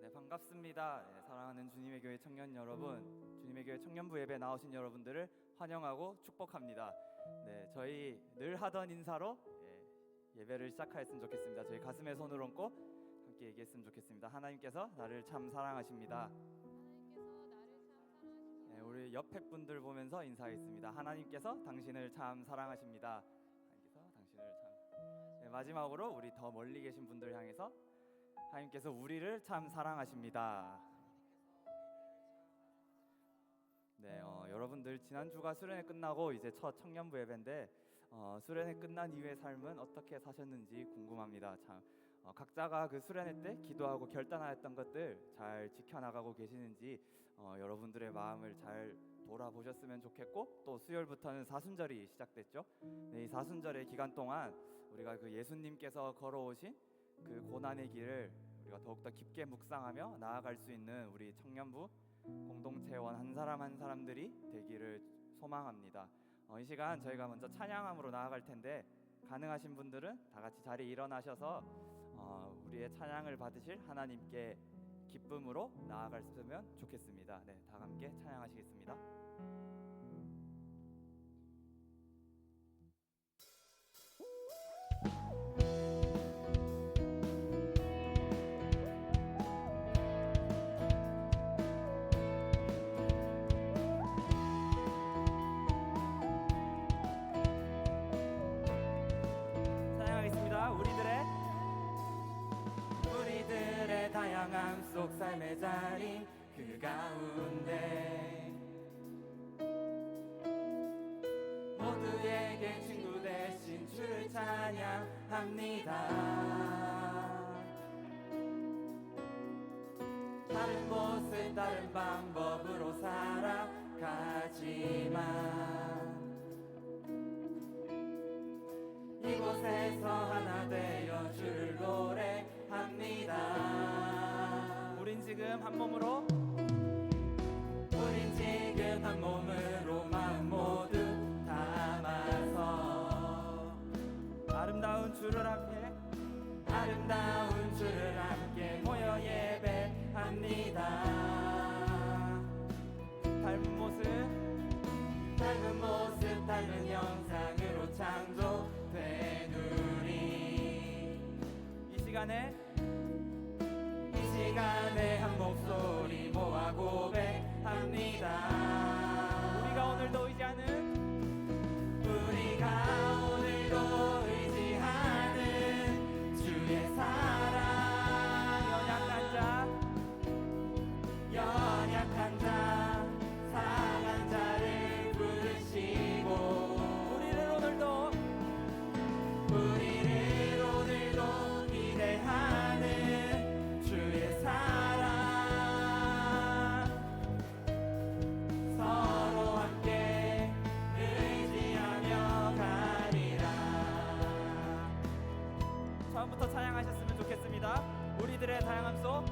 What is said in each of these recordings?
네, 반갑습니다. 네, 사랑하는 주님의 교회 청년 여러분, 주님의 교회 청년부 예배 나오신 여러분들을 환영하고 축복합니다. 네, 저희 늘 하던 인사로 예배를 시작하였으면 좋겠습니다. 저희 가슴에 손을 얹고 함께 얘기했으면 좋겠습니다. 하나님께서 나를 참 사랑하십니다. 네, 우리 옆에 분들 보면서 인사하겠습니다. 하나님께서 당신을 참 사랑하십니다. 하나님께서 당신을 참. 네, 마지막으로 우리 더 멀리 계신 분들 향해서 하나님께서 우리를 참 사랑하십니다. 네, 여러분들 지난주가 수련회 끝나고 이제 첫 청년부 예배인데 수련회 끝난 이후의 삶은 어떻게 사셨는지 궁금합니다. 참 각자가 그 수련회 때 기도하고 결단하였던 것들 잘 지켜나가고 계시는지 여러분들의 마음을 잘 돌아보셨으면 좋겠고, 또 수요일부터는 사순절이 시작됐죠. 네, 이 사순절의 기간 동안 우리가 그 예수님께서 걸어오신 그 고난의 길을 우리가 더욱더 깊게 묵상하며 나아갈 수 있는 우리 청년부 공동체원 한 사람 한 사람들이 되기를 소망합니다. 이 시간 저희가 먼저 찬양함으로 나아갈 텐데, 가능하신 분들은 다 같이 자리에 일어나셔서 우리의 찬양을 받으실 하나님께 기쁨으로 나아갔으면 좋겠습니다. 네, 다 함께 찬양하시겠습니다. 우리들의 다양함 속 삶의 자리 그 가운데 모두에게 친구 되신 주를 찬양합니다. 다른 모습 다른 방법으로 살아가지만 이곳에서 하나 되어 주를 노래합니다. 우린 지금 한 몸으로 마음 모두 담아서 아름다운 주를 함께 모여 예배합니다. 닮은 모습 닮은 형상으로 창조된 우리 이 시간에 한 목소리 모아 고백합니다. 우리가 오늘도 의지하는 주의 사랑, 연약한 자 상한 자를 부르시고 우리를 오늘도 기대하는 주의 사랑, 서로 함께 의지하며 가리라. 처음부터 찬양하셨으면 좋겠습니다. 우리들의 다양함 속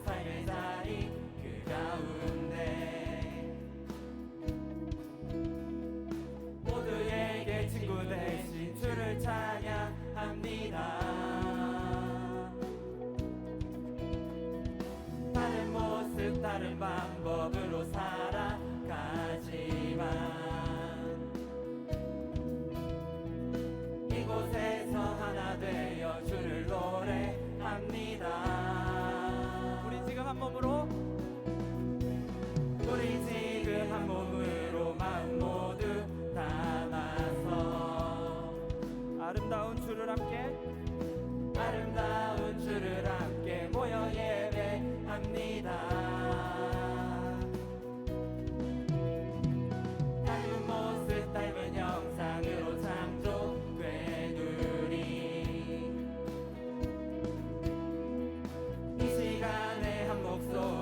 삶의 자리 그 가운데 모두에게 친구 되신 주를 찬양합니다. 다른 모습 다른 방법으로 살아가지만 이곳에서 하나 되어 주를 노래합니다. 우리 지금 한 몸으로 마음 모두 담아서 아름다운 주를 함께 모여 예배합니다. 닮은 모습 닮은 형상으로 창조된 우리 이 시간에 한 목소리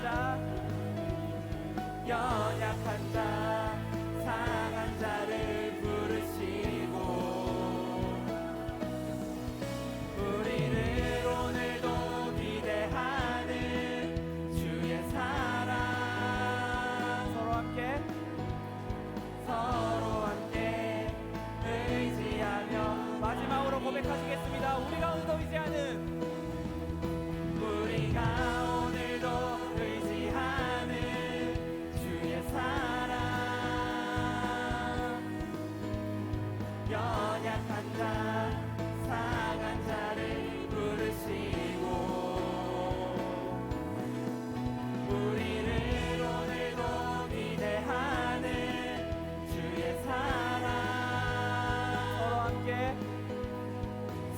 자, 연약한 자, 상한 자를 부르시고 우리를 오늘도 기대하는 주의 사랑 서로 함께 의지하며 마지막으로 고백하시겠습니다. 우리가 오늘도 의지하는 주의 사랑 연약한 자 상한 자를 부르시고 우리를 오늘도 기대하는 주의 사랑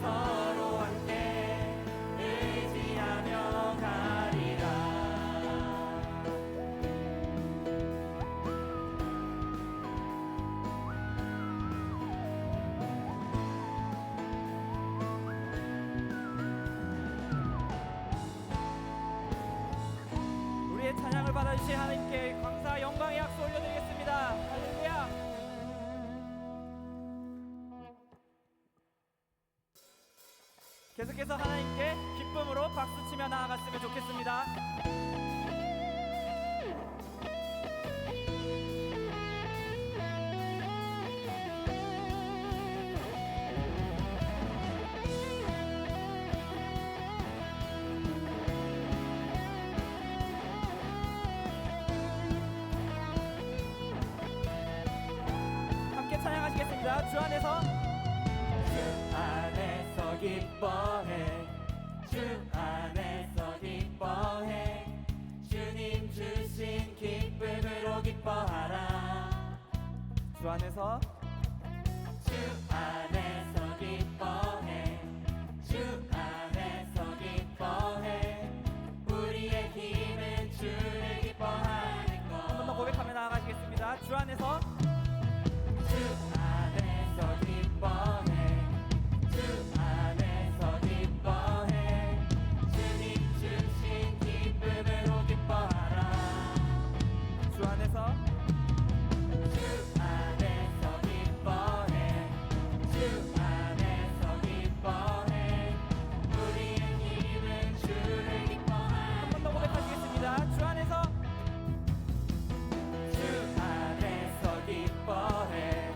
서로 함께 의지하며 가리라. 우리의 찬양을 받아주신 하나님께 감사 영광의 약속 올려드리겠습니다. 할렐루야. 계속해서 하나님께 기쁨으로 박수치며 나아갔으면 좋겠습니다. 함께 찬양하시겠습니다. 주 안에서 기뻐해 주 안에서 기뻐해 주님 주신 기쁨으로 기뻐하라. 주 안에서 기뻐해 주 안에서 기뻐해 우리의 힘은 주를 기뻐하는 것. 한 번 더 고백하며 나아가시겠습니다. 주 안에서 기뻐해 주 안에서 기뻐해 주님 주신 기쁨으로 기뻐하라. 주 안에서 기뻐해 주 안에서 기뻐해 우리의 힘은 주를 기뻐하는. 한 번 더 고백하시겠습니다. 주 안에서 기뻐해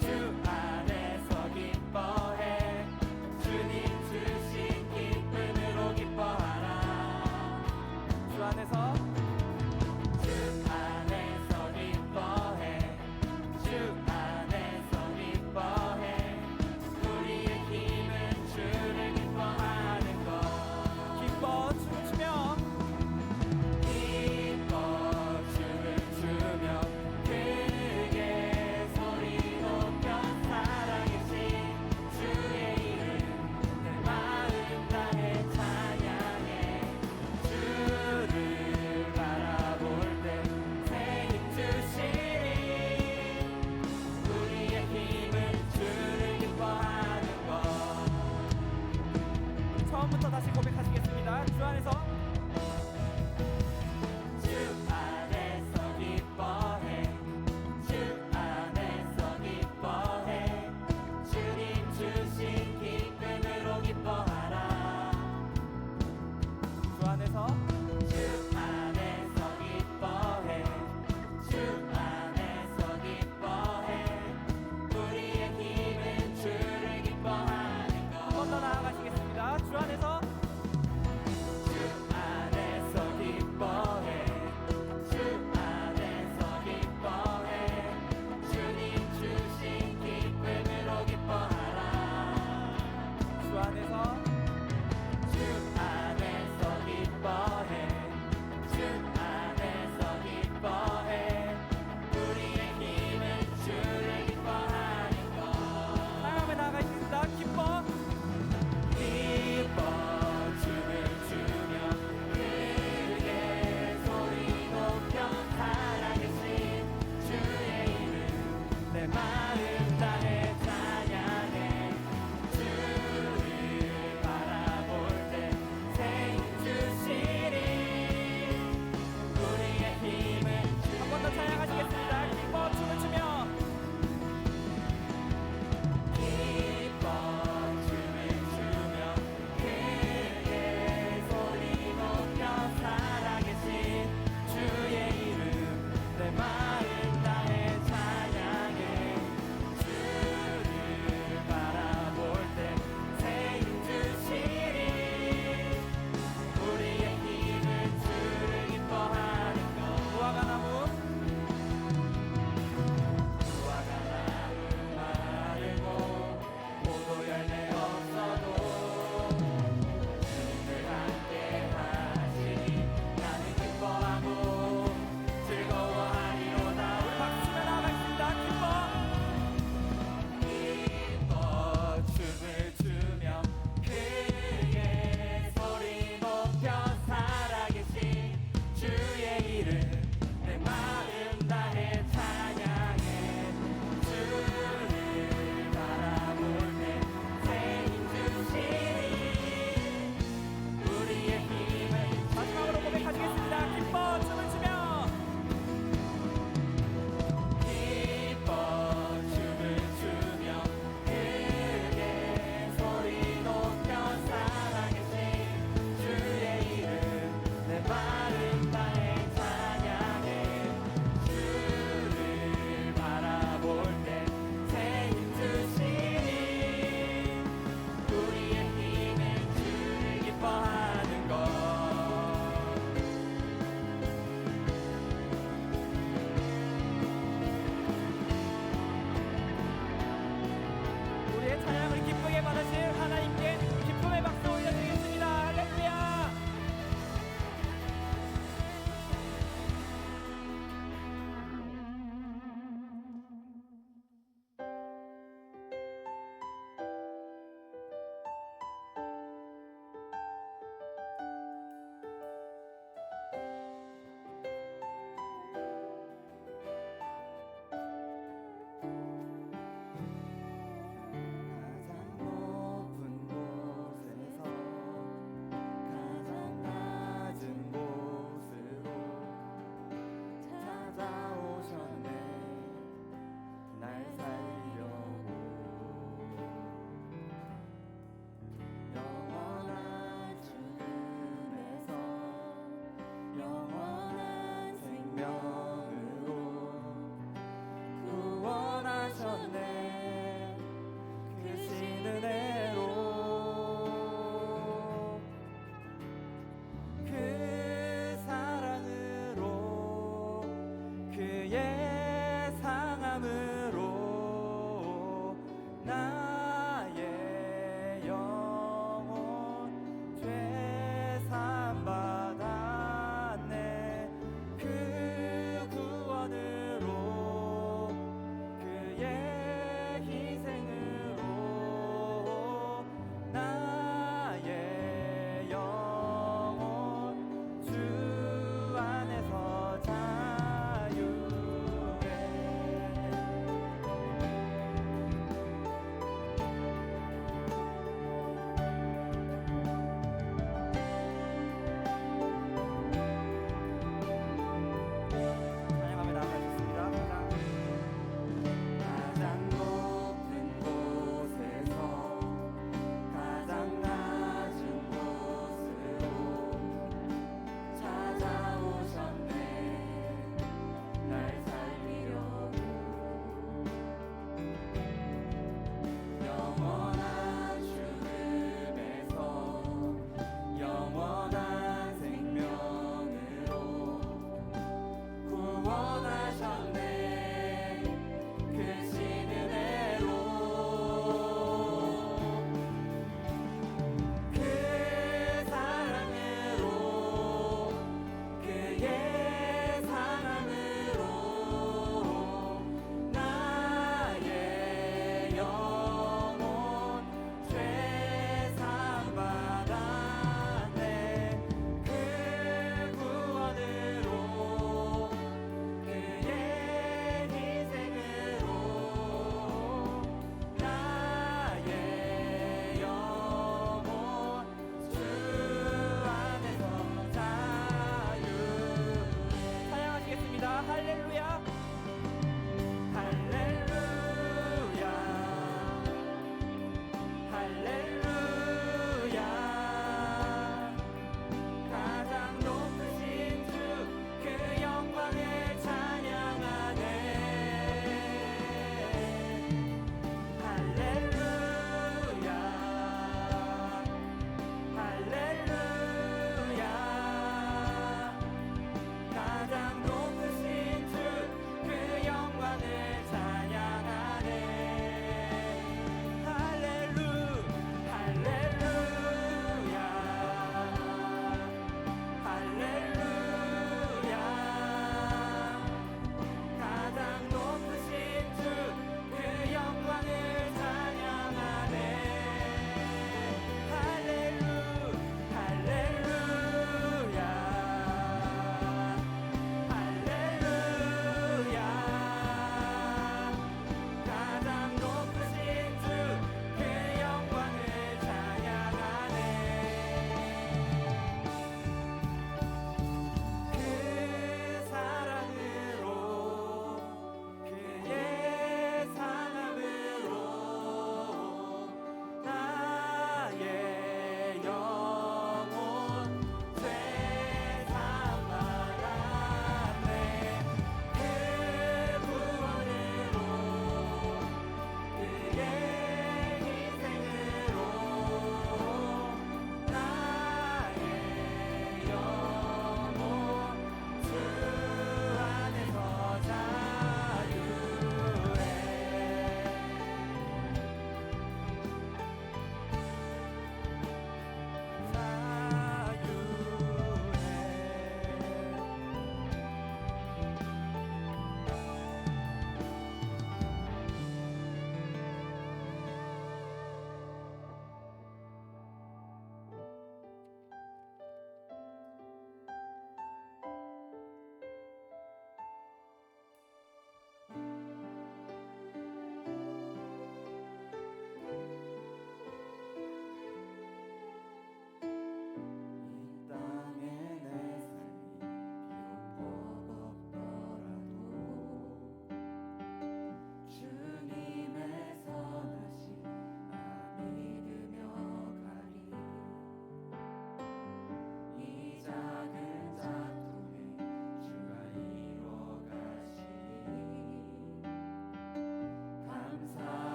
주 안에서 기뻐해 주님 주신 기쁨으로 기뻐하라. 주 안에서 기뻐해 주 안에서 기뻐해 우리의 힘은 주를 기뻐하는 것. 기뻐 춤을 추며 주를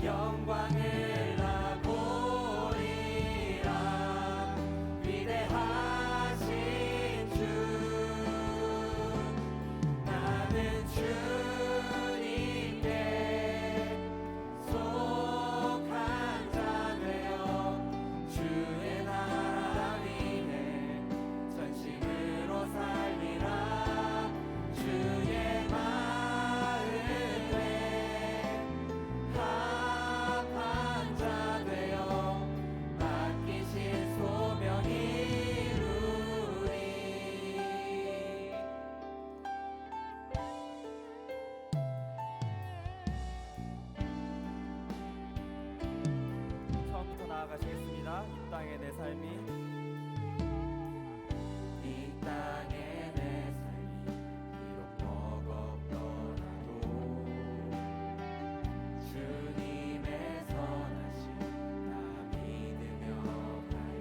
영광을 나 보리라. 위대하신 주, 나는 주님께 속한 자 되어 주의 나라 위에 전심으로 살리라. 주의 마음에 합한 자 되어 맡기신 소명 이루리. 처음부터 나아가시겠습니다. 이 땅의 내 삶이, 이 땅의 내 삶이 비록 버겁더라도 주님의 선하심 나 믿으며 가리.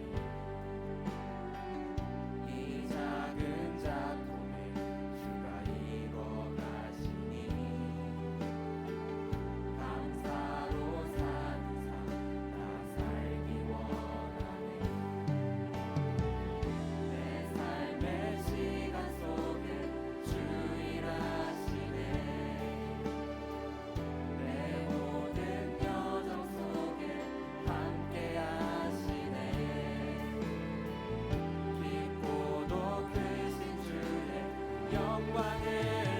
이 작은 작품에 주가 이뤄 가시니 감사로 사는 삶 나 살기 원하네. 내 삶의 시간 속에 주 일하시네. 내 모든 여정 속에 함께 하시네. 깊고도 크신 주의 영광을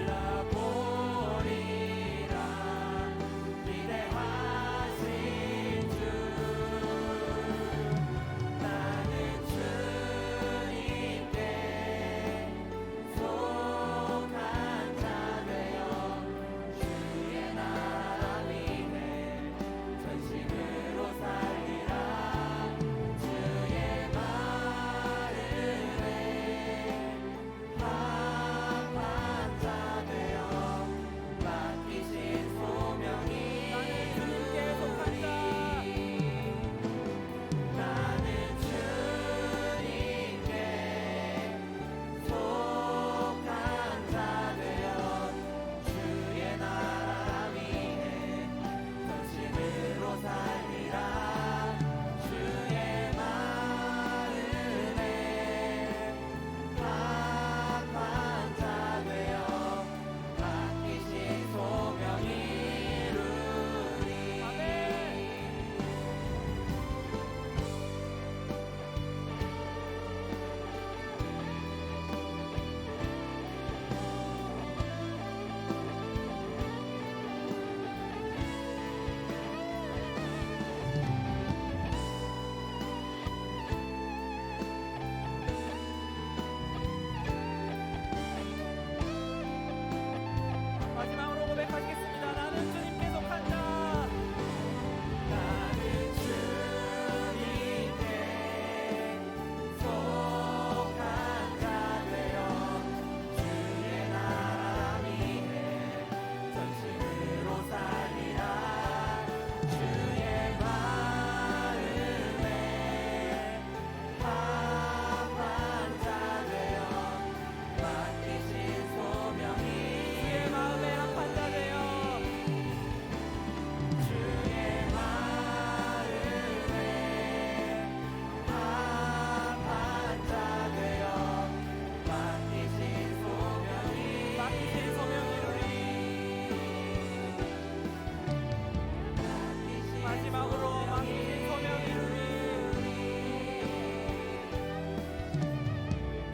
나 보리라. 위대하신 주, 나는 주님께 속한 자 되어 주의 나라 위에 전심으로 살리라. 주의 마음에 합한 자 되어 맡기신 소명이 주님께 속한 자. 나는 주님께 속한 자 되어 주의 나라 위에 전심으로 살리라. 주의 마음에 합한 자 되어 맡기신 소명이 이루리. 아멘. 마지막으로 고백하시겠습니다. 나는 주님께 속한 자. 나는 주님께 속한 자 되어 주의 나라 위에 전심으로 살리라. 주의 마음에 합한 자 되어 맡기신 소명이. 주의 마음에 합한 자 되어 주의 마음에 합한 자 되어 맡기신 소명이 이루리. 마지막으로 맡기신 소명이 이루리.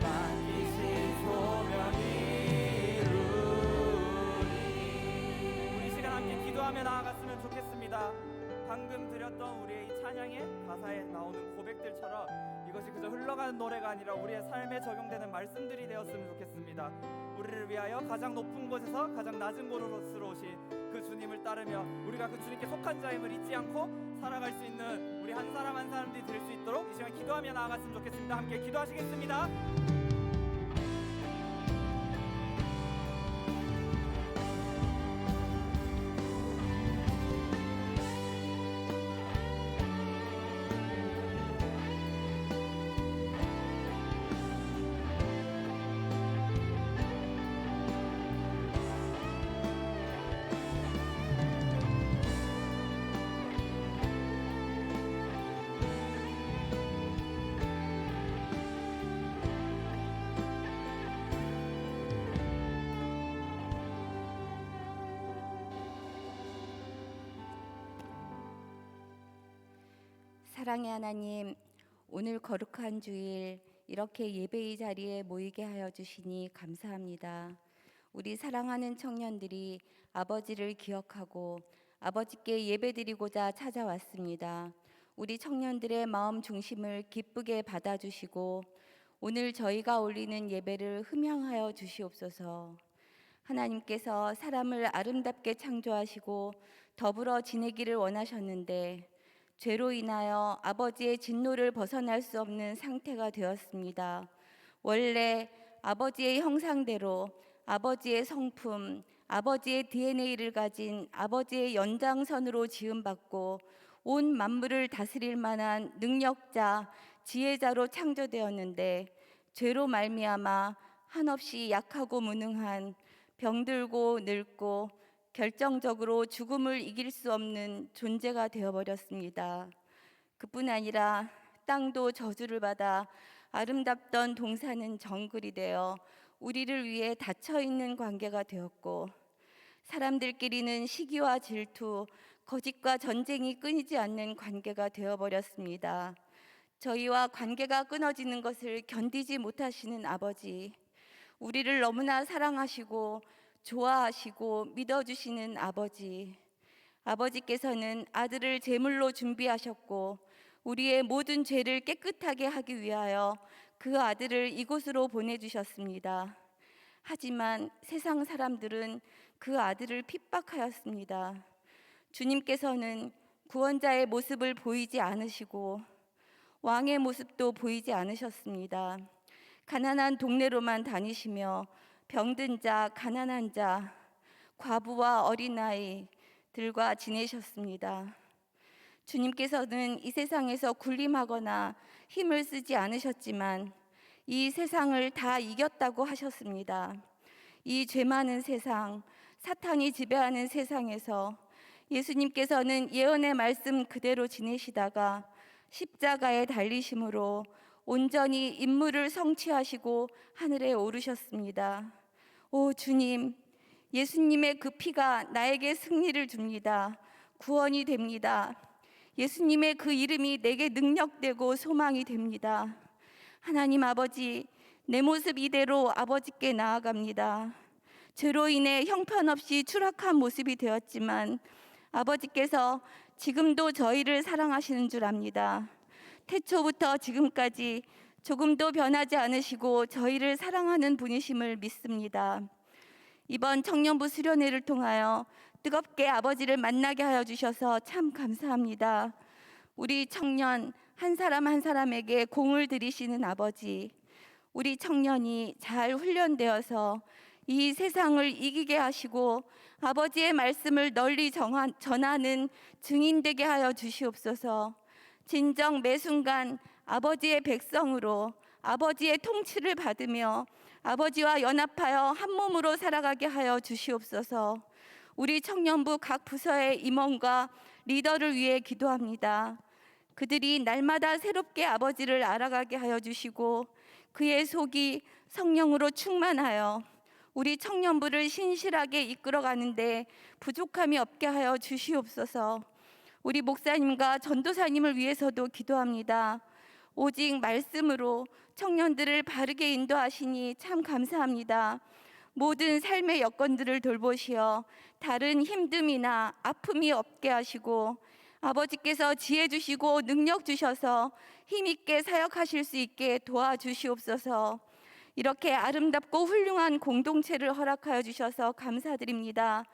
맡기신 소명이 이루리. 우리 시간 함께 기도하며 나아갔으면 좋겠습니다. 방금 드렸던 우리의 이 찬양의 가사에 나오는 고백들처럼 이것이 그저 흘러가는 노래가 아니라 우리의 삶에 적용되는 말씀들이 되었으면 좋겠습니다. 우리를 위하여 가장 높은 곳에서 가장 낮은 곳으로 오신 그 주님을 따르며 우리가 그 주님께 속한 자임을 잊지 않고 살아갈 수 있는 우리 한 사람 한 사람들이 될 수 있도록 이 시간 기도하며 나아갔으면 좋겠습니다. 함께 기도하시겠습니다. 사랑의 하나님, 오늘 거룩한 주일 이렇게 예배의 자리에 모이게 하여 주시니 감사합니다. 우리 사랑하는 청년들이 아버지를 기억하고 아버지께 예배드리고자 찾아왔습니다. 우리 청년들의 마음 중심을 기쁘게 받아주시고 오늘 저희가 올리는 예배를 흠양하여 주시옵소서. 하나님께서 사람을 아름답게 창조하시고 더불어 지내기를 원하셨는데 죄로 인하여 아버지의 진노를 벗어날 수 없는 상태가 되었습니다. 원래 아버지의 형상대로 아버지의 성품, 아버지의 DNA를 가진 아버지의 연장선으로 지음받고 온 만물을 다스릴 만한 능력자, 지혜자로 창조되었는데 죄로 말미암아 한없이 약하고 무능한 병들고 늙고 결정적으로 죽음을 이길 수 없는 존재가 되어버렸습니다. 그뿐 아니라 땅도 저주를 받아 아름답던 동산은 정글이 되어 우리를 위해 닫혀있는 관계가 되었고 사람들끼리는 시기와 질투, 거짓과 전쟁이 끊이지 않는 관계가 되어버렸습니다. 저희와 관계가 끊어지는 것을 견디지 못하시는 아버지, 우리를 너무나 사랑하시고 좋아하시고 믿어주시는 아버지, 아버지께서는 아들을 제물로 준비하셨고 우리의 모든 죄를 깨끗하게 하기 위하여 그 아들을 이곳으로 보내주셨습니다. 하지만 세상 사람들은 그 아들을 핍박하였습니다. 주님께서는 구원자의 모습을 보이지 않으시고 왕의 모습도 보이지 않으셨습니다. 가난한 동네로만 다니시며 병든 자, 가난한 자, 과부와 어린아이들과 지내셨습니다. 주님께서는 이 세상에서 군림하거나 힘을 쓰지 않으셨지만 이 세상을 다 이겼다고 하셨습니다. 이 죄 많은 세상, 사탄이 지배하는 세상에서 예수님께서는 예언의 말씀 그대로 지내시다가 십자가에 달리심으로 온전히 임무를 성취하시고 하늘에 오르셨습니다. 오 주님, 예수님의 그 피가 나에게 승리를 줍니다. 구원이 됩니다. 예수님의 그 이름이 내게 능력되고 소망이 됩니다. 하나님 아버지, 내 모습 이대로 아버지께 나아갑니다. 죄로 인해 형편없이 추락한 모습이 되었지만 아버지께서 지금도 저희를 사랑하시는 줄 압니다. 태초부터 지금까지 조금도 변하지 않으시고 저희를 사랑하는 분이심을 믿습니다. 이번 청년부 수련회를 통하여 뜨겁게 아버지를 만나게 하여 주셔서 참 감사합니다. 우리 청년 한 사람 한 사람에게 공을 들이시는 아버지, 우리 청년이 잘 훈련되어서 이 세상을 이기게 하시고 아버지의 말씀을 널리 전하는 증인 되게 하여 주시옵소서. 진정 매 순간 아버지의 백성으로 아버지의 통치를 받으며 아버지와 연합하여 한 몸으로 살아가게 하여 주시옵소서. 우리 청년부 각 부서의 임원과 리더를 위해 기도합니다. 그들이 날마다 새롭게 아버지를 알아가게 하여 주시고 그의 속이 성령으로 충만하여 우리 청년부를 신실하게 이끌어가는데 부족함이 없게 하여 주시옵소서. 우리 목사님과 전도사님을 위해서도 기도합니다. 오직 말씀으로 청년들을 바르게 인도하시니 참 감사합니다. 모든 삶의 여건들을 돌보시어 다른 힘듦이나 아픔이 없게 하시고 아버지께서 지혜 주시고 능력 주셔서 힘있게 사역하실 수 있게 도와주시옵소서. 이렇게 아름답고 훌륭한 공동체를 허락하여 주셔서 감사드립니다.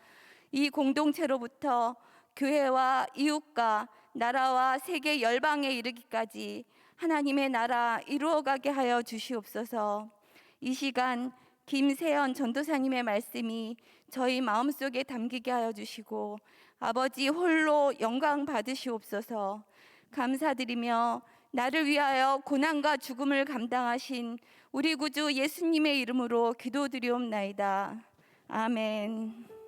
이 공동체로부터 교회와 이웃과 나라와 세계 열방에 이르기까지 하나님의 나라 이루어가게 하여 주시옵소서. 이 시간 김세연 전도사님의 말씀이 저희 마음속에 담기게 하여 주시고 아버지 홀로 영광 받으시옵소서. 감사드리며 나를 위하여 고난과 죽음을 감당하신 우리 구주 예수님의 이름으로 기도드리옵나이다. 아멘.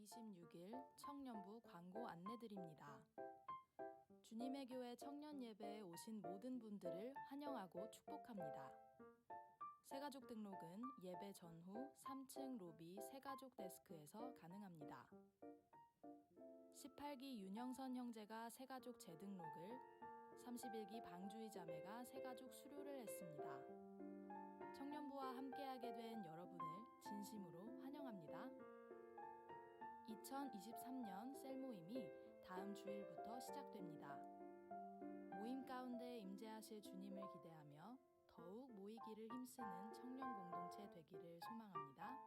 26일 청년부 광고 안내드립니다. 주님의 교회 청년 예배에 오신 모든 분들을 환영하고 축복합니다. 새가족 등록은 예배 전후 3층 로비 새가족 데스크에서 가능합니다. 18기 윤영선 형제가 새가족 재등록을, 31기 방주희 자매가 새가족 수료를 했습니다. 청년부와 함께하게 된 여러분을 진심으로 환영합니다. 2023년 셀 모임이 다음 주일부터 시작됩니다. 모임 가운데 임재하실 주님을 기대하며 더욱 모이기를 힘쓰는 청년 공동체 되기를 소망합니다.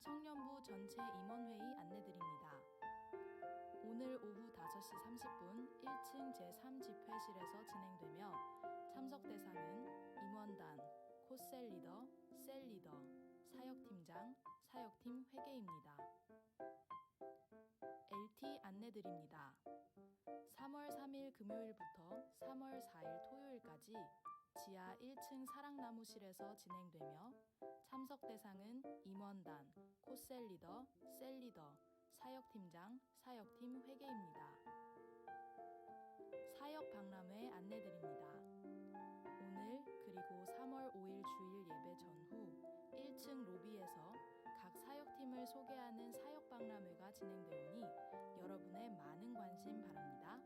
청년부 전체 임원회의 안내드립니다. 오늘 오후 5시 30분 1층 제3집회실에서 진행되며 참석 대상은 임원단, 코셀 리더, 셀 리더, 사역팀장, 사역팀 회계입니다. LT 안내드립니다. 3월 3일 금요일부터 3월 4일 토요일까지 지하 1층 사랑나무실에서 진행되며 참석 대상은 임원단, 코셀 리더, 셀 리더, 사역팀장, 사역팀 회계입니다. 사역 박람회 안내드립니다. 오늘 그리고 3월 5일 주일 예배 전후 1층 로비에서 각 사역팀을 소개하는 사역 박람회가 진행되오니 여러분의 많은 관심 바랍니다.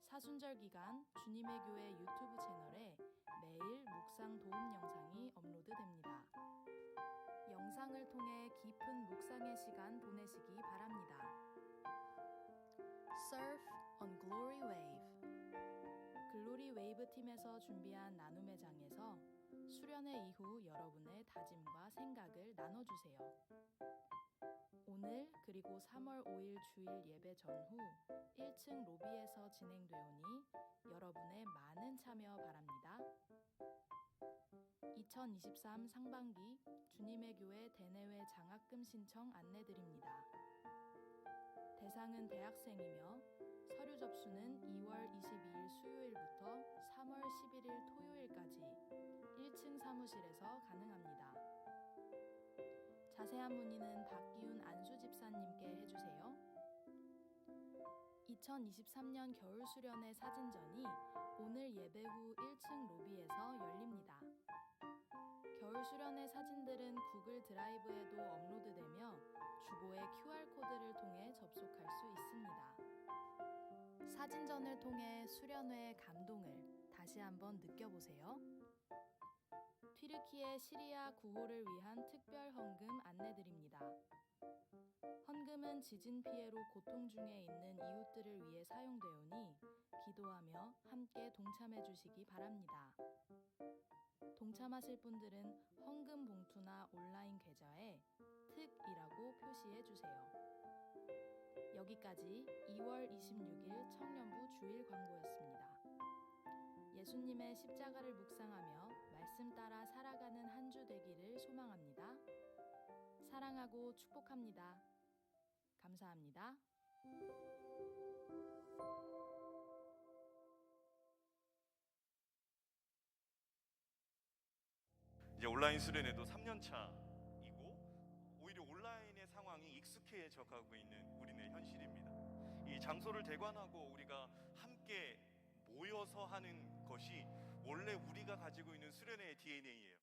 사순절 기간 주님의 교회 유튜브 채널에 매일 묵상 도움 영상이 업로드됩니다. 영상을 통해 깊은 묵상의 시간 보내시기 바랍니다. Surf on Glory Wave. 글로리 웨이브 팀에서 준비한 나눔의 장에서 수련회 이후 여러분의 다짐과 생각을 나눠주세요. 오늘 그리고 3월 5일 주일 예배 전후 1층 로비에서 진행되오니 여러분의 많은 참여 바랍니다. 2023 상반기 주님의 교회 대내외 장학금 신청 안내드립니다. 대상은 대학생이며 서류 접수는 2월 22일 수요일부터 3월 11일 토요일까지 1층 사무실에서 가능합니다. 자세한 문의는 박기훈 안수집사님께 해주세요. 2023년 겨울 수련회 사진전이 오늘 예배 후 1층 로비에서 열립니다. 겨울 수련회 사진들은 구글 드라이브에도 업로드되며 주보의 QR코드를 통해 접속할 수 있습니다. 사진전을 통해 수련회의 감동을 다시 한번 느껴보세요. 튀르키예 시리아 구호를 위한 특별 헌금 안내드립니다. 헌금은 지진 피해로 고통 중에 있는 이웃들을 위해 사용되오니 기도하며 함께 동참해 주시기 바랍니다. 동참하실 분들은 헌금 봉투나 온라인 계좌에 특이라고 표시해 주세요. 여기까지 2월 26일 청년부 주일 광고였습니다. 예수님의 십자가를 묵상하며 말씀 따라 살아가는 한 주 되기를 소망합니다. 사랑하고 축복합니다. 감사합니다. 이제 온라인 수련회도 3년 차이고 오히려 온라인의 상황이 익숙해져 가고 있는 우리네 현실입니다. 이 장소를 대관하고 우리가 함께 모여서 하는 것이 원래 우리가 가지고 있는 수련회의 DNA예요.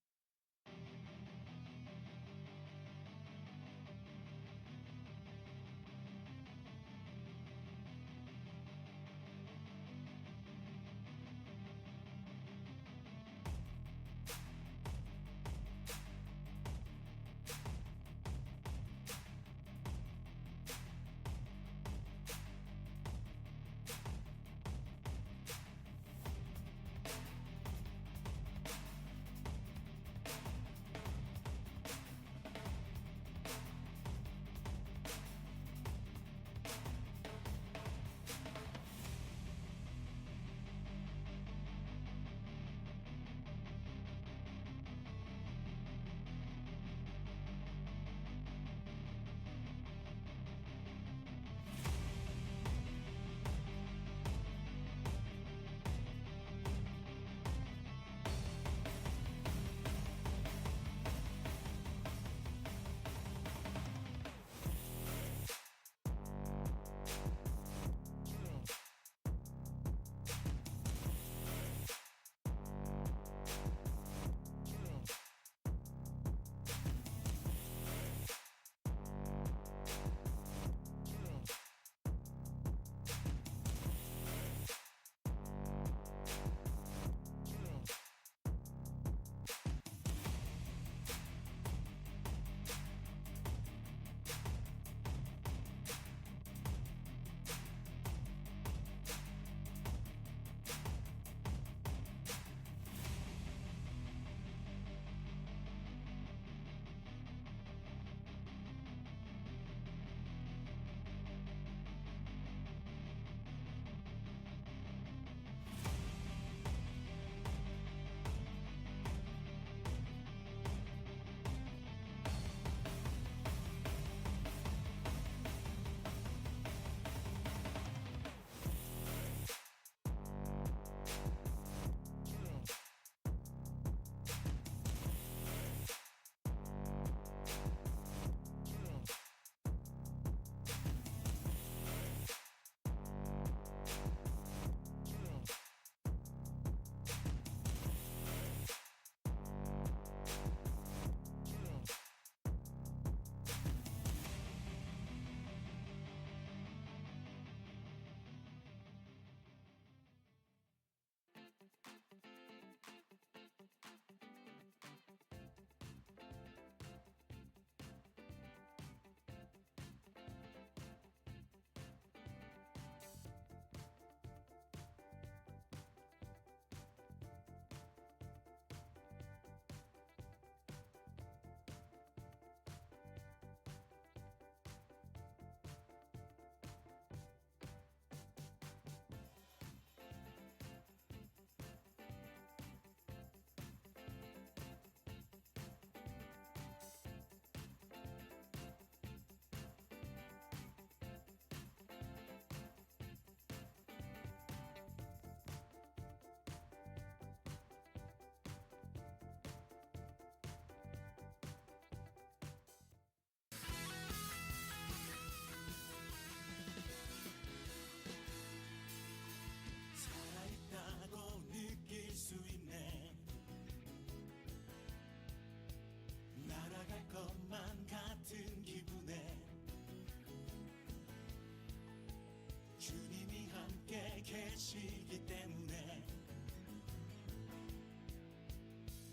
것이기 때문에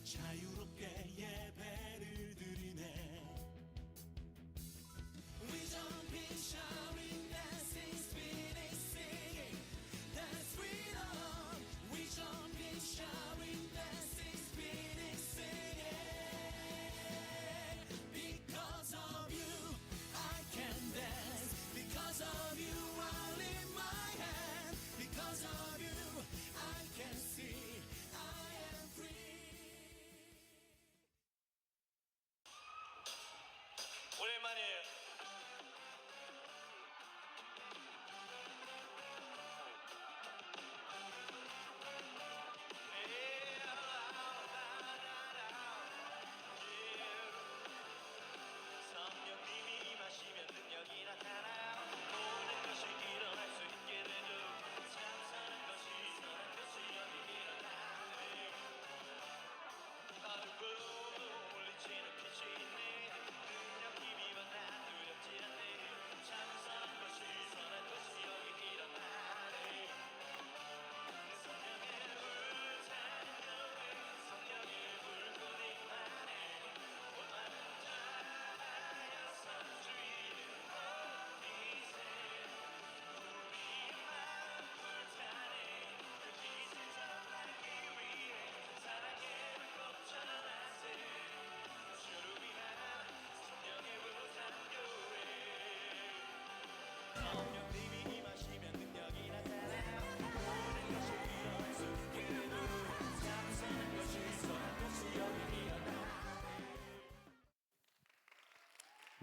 자유롭게 예배를 드리네. We jump in, shouting, dancing, spinning, singing. That's freedom. We jump in, shouting, dancing, spinning, singing. Because of you, I can dance. Because of you, I lift my hand. Because of you, I can see I am free. 오랜만이에요. 성령님이 임하시면 능력이 나타나요. 모든 것이 일어날 수 있게 되죠. 찬송하는 것이 선한 것이 여기 일어나네. 아이고 울리치는 빛이 있네. 능력 힘이면 난 두렵지 않네. 찬송하는 것이 선한 것이 여기 일어나네. 성령의 불타는 너의 성령의 불꽃 임하네. 원하는 자라여서 주의를 보이세. 우리의 마음 불타네. 그 빛을 전하기 위해 사랑의 불꽃 전하세. 주를 위한 성령의 불타는 교회. 성령님이 임하시면 능력이 나타나요. 모든 것이 일어날 수 있게 되죠. 찬송하는 것이 선한 것이 여기 일어나.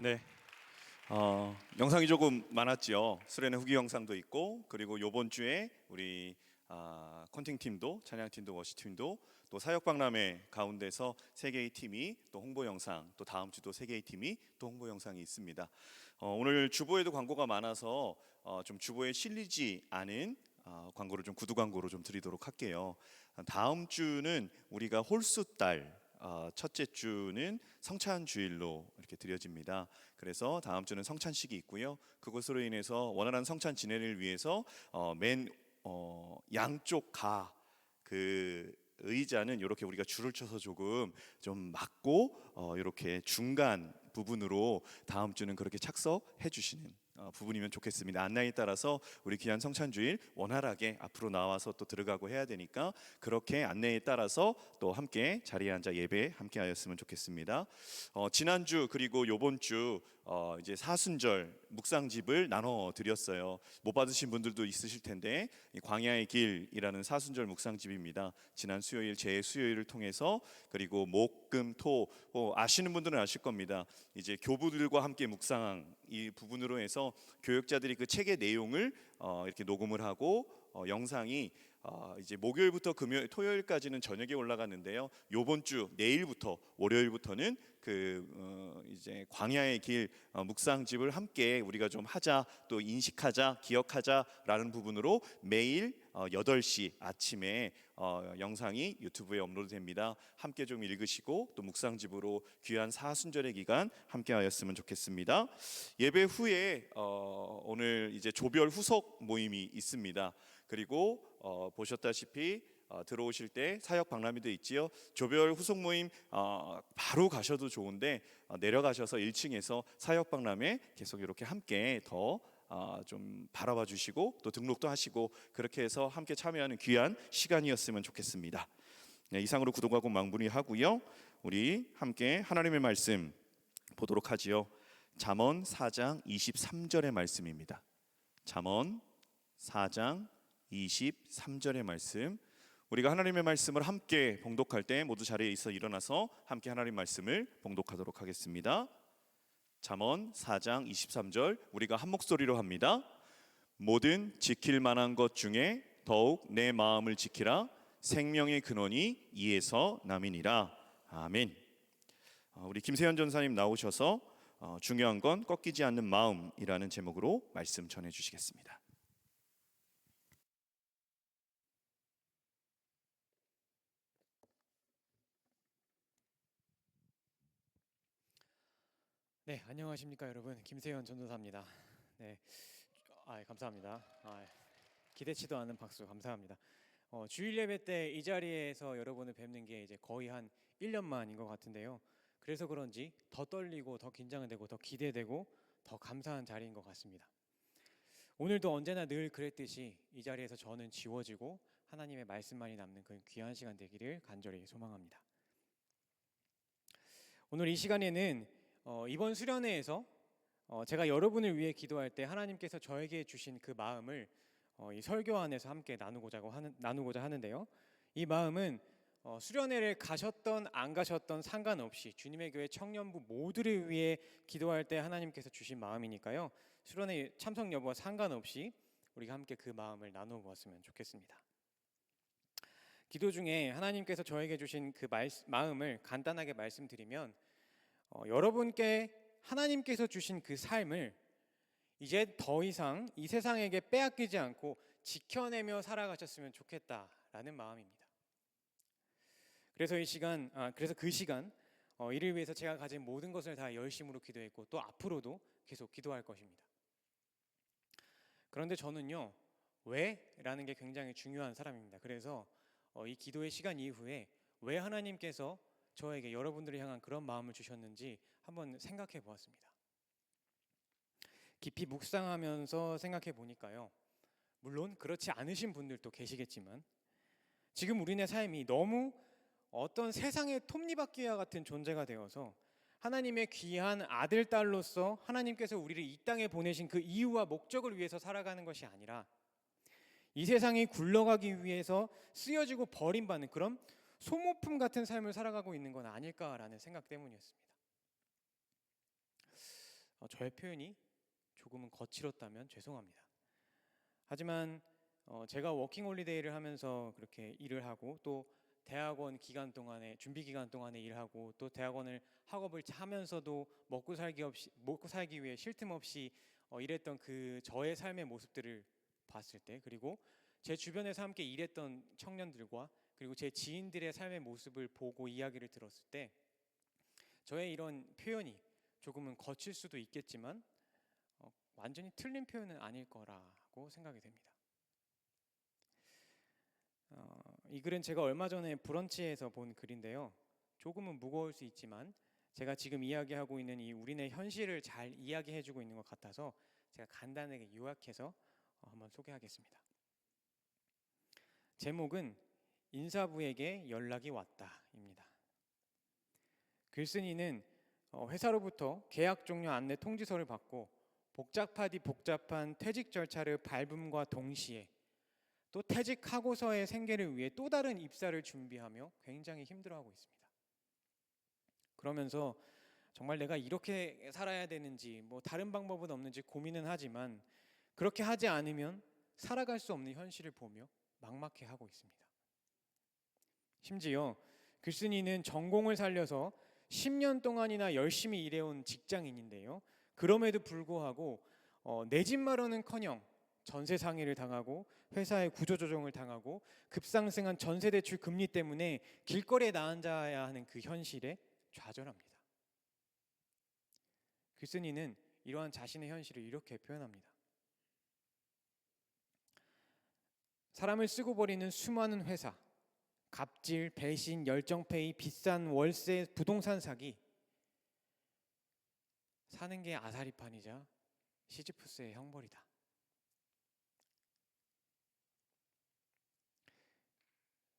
네. 영상이 조금 많았죠. 수련회 후기 영상도 있고, 그리고 이번 주에 우리 컨팅 팀도, 찬양 팀도, 워시 팀도 또 사역 박람회 가운데서 세 개의 팀이 또 홍보 영상, 또 다음 주도 세 개의 팀이 또 홍보 영상이 있습니다. 오늘 주보에도 광고가 많아서 좀 주보에 실리지 않은 광고를 좀 구두 광고로 좀 드리도록 할게요. 다음 주는 우리가 홀수달, 첫째 주는 성찬 주일로 이렇게 드려집니다. 그래서 다음 주는 성찬식이 있고요. 그것으로 인해서 원활한 성찬 진행을 위해서 맨 양쪽 그 의자는 이렇게 우리가 줄을 쳐서 조금 좀 막고 이렇게 중간 부분으로 다음 주는 그렇게 착석해 주시는 부분이면 좋겠습니다. 안내에 따라서 우리 귀한 성찬주일 원활하게 앞으로 나와서 또 들어가고 해야 되니까 그렇게 안내에 따라서 또 함께 자리에 앉아 예배 함께 하였으면 좋겠습니다. 지난주 그리고 요번 주 이제 사순절 묵상집을 나눠 드렸어요. 못 받으신 분들도 있으실 텐데 이 광야의 길이라는 사순절 묵상집입니다. 지난 수요일 제 수요일을 통해서 그리고 목, 금, 토 아시는 분들은 아실 겁니다. 이제 교부들과 함께 묵상 이 부분으로 해서 교역자들이 그 책의 내용을 이렇게 녹음을 하고 영상이 이제 목요일부터 토요일까지는 저녁에 올라갔는데요. 요번 주 내일부터 월요일부터는 그 이제 광야의 길 묵상집을 함께 우리가 좀 하자, 또 인식하자, 기억하자라는 부분으로 매일 8시 아침에 영상이 유튜브에 업로드됩니다. 함께 좀 읽으시고 또 묵상집으로 귀한 사순절의 기간 함께하였으면 좋겠습니다. 예배 후에 오늘 이제 조별 후속 모임이 있습니다. 그리고 보셨다시피 들어오실 때 사역 박람회도 있지요. 조별 후속 모임 바로 가셔도 좋은데 내려가셔서 1층에서 사역 박람회 계속 이렇게 함께 더 좀 바라봐 주시고 또 등록도 하시고 그렇게 해서 함께 참여하는 귀한 시간이었으면 좋겠습니다. 네, 이상으로 구독하고 마무리하고요. 우리 함께 하나님의 말씀 보도록 하지요. 잠언 4장 23절의 말씀입니다. 잠언 4장 23절의 말씀. 우리가 하나님의 말씀을 함께 봉독할 때 모두 자리에 있어 일어나서 함께 하나님 말씀을 봉독하도록 하겠습니다. 잠언 4장 23절 우리가 한 목소리로 합니다. 모든 지킬 만한 것 중에 더욱 내 마음을 지키라. 생명의 근원이 이에서 남이니라. 아멘. 우리 김세현 전사님 나오셔서 중요한 건 꺾이지 않는 마음이라는 제목으로 말씀 전해 주시겠습니다. 네, 안녕하십니까 여러분. 김세현 전도사입니다. 네, 감사합니다. 기대치도 않은 박수 감사합니다. 주일 예배 때 이 자리에서 여러분을 뵙는 게 이제 거의 한 1년 만인 것 같은데요. 그래서 그런지 더 떨리고 더 긴장되고 더 기대되고 더 감사한 자리인 것 같습니다. 오늘도 언제나 늘 그랬듯이 이 자리에서 저는 지워지고 하나님의 말씀만이 남는 그 귀한 시간 되기를 간절히 소망합니다. 오늘 이 시간에는 이번 수련회에서 제가 여러분을 위해 기도할 때 하나님께서 저에게 주신 그 마음을 이 설교 안에서 함께 나누고자 하는데요. 이 마음은 수련회를 가셨던 안 가셨던 상관없이 주님의 교회 청년부 모두를 위해 기도할 때 하나님께서 주신 마음이니까요. 수련회 참석 여부와 상관없이 우리가 함께 그 마음을 나누어 보았으면 좋겠습니다. 기도 중에 하나님께서 저에게 주신 그 마음을 간단하게 말씀드리면 여러분께 하나님께서 주신 그 삶을 이제 더 이상 이 세상에게 빼앗기지 않고 지켜내며 살아가셨으면 좋겠다라는 마음입니다. 그래서 그 시간 이를 위해서 제가 가진 모든 것을 다 열심으로 기도했고 또 앞으로도 계속 기도할 것입니다. 그런데 저는요, 왜라는 게 굉장히 중요한 사람입니다. 그래서 이 기도의 시간 이후에 왜 하나님께서 저에게 여러분들을 향한 그런 마음을 주셨는지 한번 생각해 보았습니다. 깊이 묵상하면서 생각해 보니까요, 물론 그렇지 않으신 분들도 계시겠지만 지금 우리네 삶이 너무 어떤 세상의 톱니바퀴와 같은 존재가 되어서 하나님의 귀한 아들, 딸로서 하나님께서 우리를 이 땅에 보내신 그 이유와 목적을 위해서 살아가는 것이 아니라 이 세상이 굴러가기 위해서 쓰여지고 버림받는 그런 소모품 같은 삶을 살아가고 있는 건 아닐까라는 생각 때문이었습니다. 저의 표현이 조금은 거칠었다면 죄송합니다. 하지만 제가 워킹홀리데이를 하면서 그렇게 일을 하고 또 대학원 기간 동안에 준비 기간 동안에 일하고 또 대학원을 학업을 하면서도 먹고 살기 위해 쉴 틈 없이 일했던 그 저의 삶의 모습들을 봤을 때, 그리고 제 주변에서 함께 일했던 청년들과 그리고 제 지인들의 삶의 모습을 보고 이야기를 들었을 때 저의 이런 표현이 조금은 거칠 수도 있겠지만 완전히 틀린 표현은 아닐 거라고 생각이 됩니다. 이 글은 제가 얼마 전에 브런치에서 본 글인데요. 조금은 무거울 수 있지만 제가 지금 이야기하고 있는 이 우리네 현실을 잘 이야기해주고 있는 것 같아서 제가 간단하게 요약해서 한번 소개하겠습니다. 제목은 인사부에게 연락이 왔다입니다. 글쓴이는 회사로부터 계약 종료 안내 통지서를 받고 복잡한 퇴직 절차를 밟음과 동시에 또 퇴직하고서의 생계를 위해 또 다른 입사를 준비하며 굉장히 힘들어하고 있습니다. 그러면서 정말 내가 이렇게 살아야 되는지 뭐 다른 방법은 없는지 고민은 하지만 그렇게 하지 않으면 살아갈 수 없는 현실을 보며 막막해하고 있습니다. 심지어 글쓴이는 전공을 살려서 10년 동안이나 열심히 일해온 직장인인데요. 그럼에도 불구하고 내 집 마련은커녕 전세 상해를 당하고 회사의 구조조정을 당하고 급상승한 전세대출 금리 때문에 길거리에 나앉아야 하는 그 현실에 좌절합니다. 글쓴이는 이러한 자신의 현실을 이렇게 표현합니다. 사람을 쓰고 버리는 수많은 회사, 갑질, 배신, 열정페이, 비싼 월세, 부동산 사기, 사는 게 아사리판이자 시지프스의 형벌이다.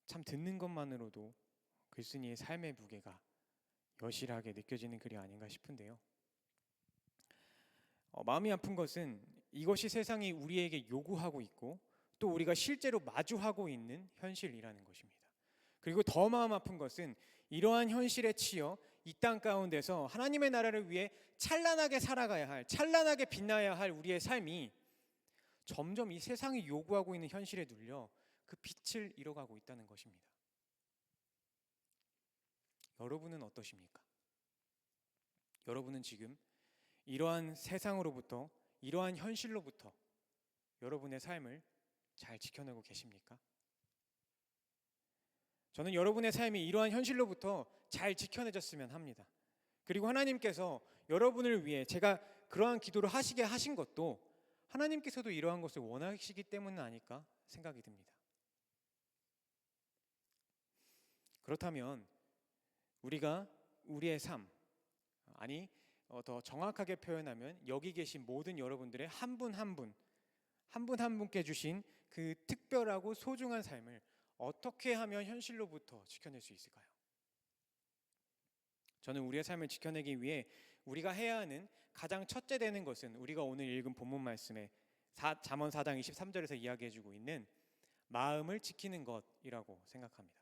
참 듣는 것만으로도 글쓴이의 삶의 무게가 여실하게 느껴지는 글이 아닌가 싶은데요. 마음이 아픈 것은 이것이 세상이 우리에게 요구하고 있고 또 우리가 실제로 마주하고 있는 현실이라는 것입니다. 그리고 더 마음 아픈 것은 이러한 현실에 치여 이 땅 가운데서 하나님의 나라를 위해 찬란하게 살아가야 할, 찬란하게 빛나야 할 우리의 삶이 점점 이 세상이 요구하고 있는 현실에 눌려 그 빛을 잃어가고 있다는 것입니다. 여러분은 어떠십니까? 여러분은 지금 이러한 세상으로부터, 이러한 현실로부터 여러분의 삶을 잘 지켜내고 계십니까? 저는 여러분의 삶이 이러한 현실로부터 잘 지켜내졌으면 합니다. 그리고 하나님께서 여러분을 위해 제가 그러한 기도를 하시게 하신 것도 하나님께서도 이러한 것을 원하시기 때문은 아닐까 생각이 듭니다. 그렇다면 우리가 우리의 삶, 아니 더 정확하게 표현하면 여기 계신 모든 여러분들의 한 분 한 분께 주신 그 특별하고 소중한 삶을 어떻게 하면 현실로부터 지켜낼 수 있을까요? 저는 우리의 삶을 지켜내기 위해 우리가 해야 하는 가장 첫째 되는 것은 우리가 오늘 읽은 본문 말씀에 잠언 4장 23절에서 이야기해주고 있는 마음을 지키는 것이라고 생각합니다.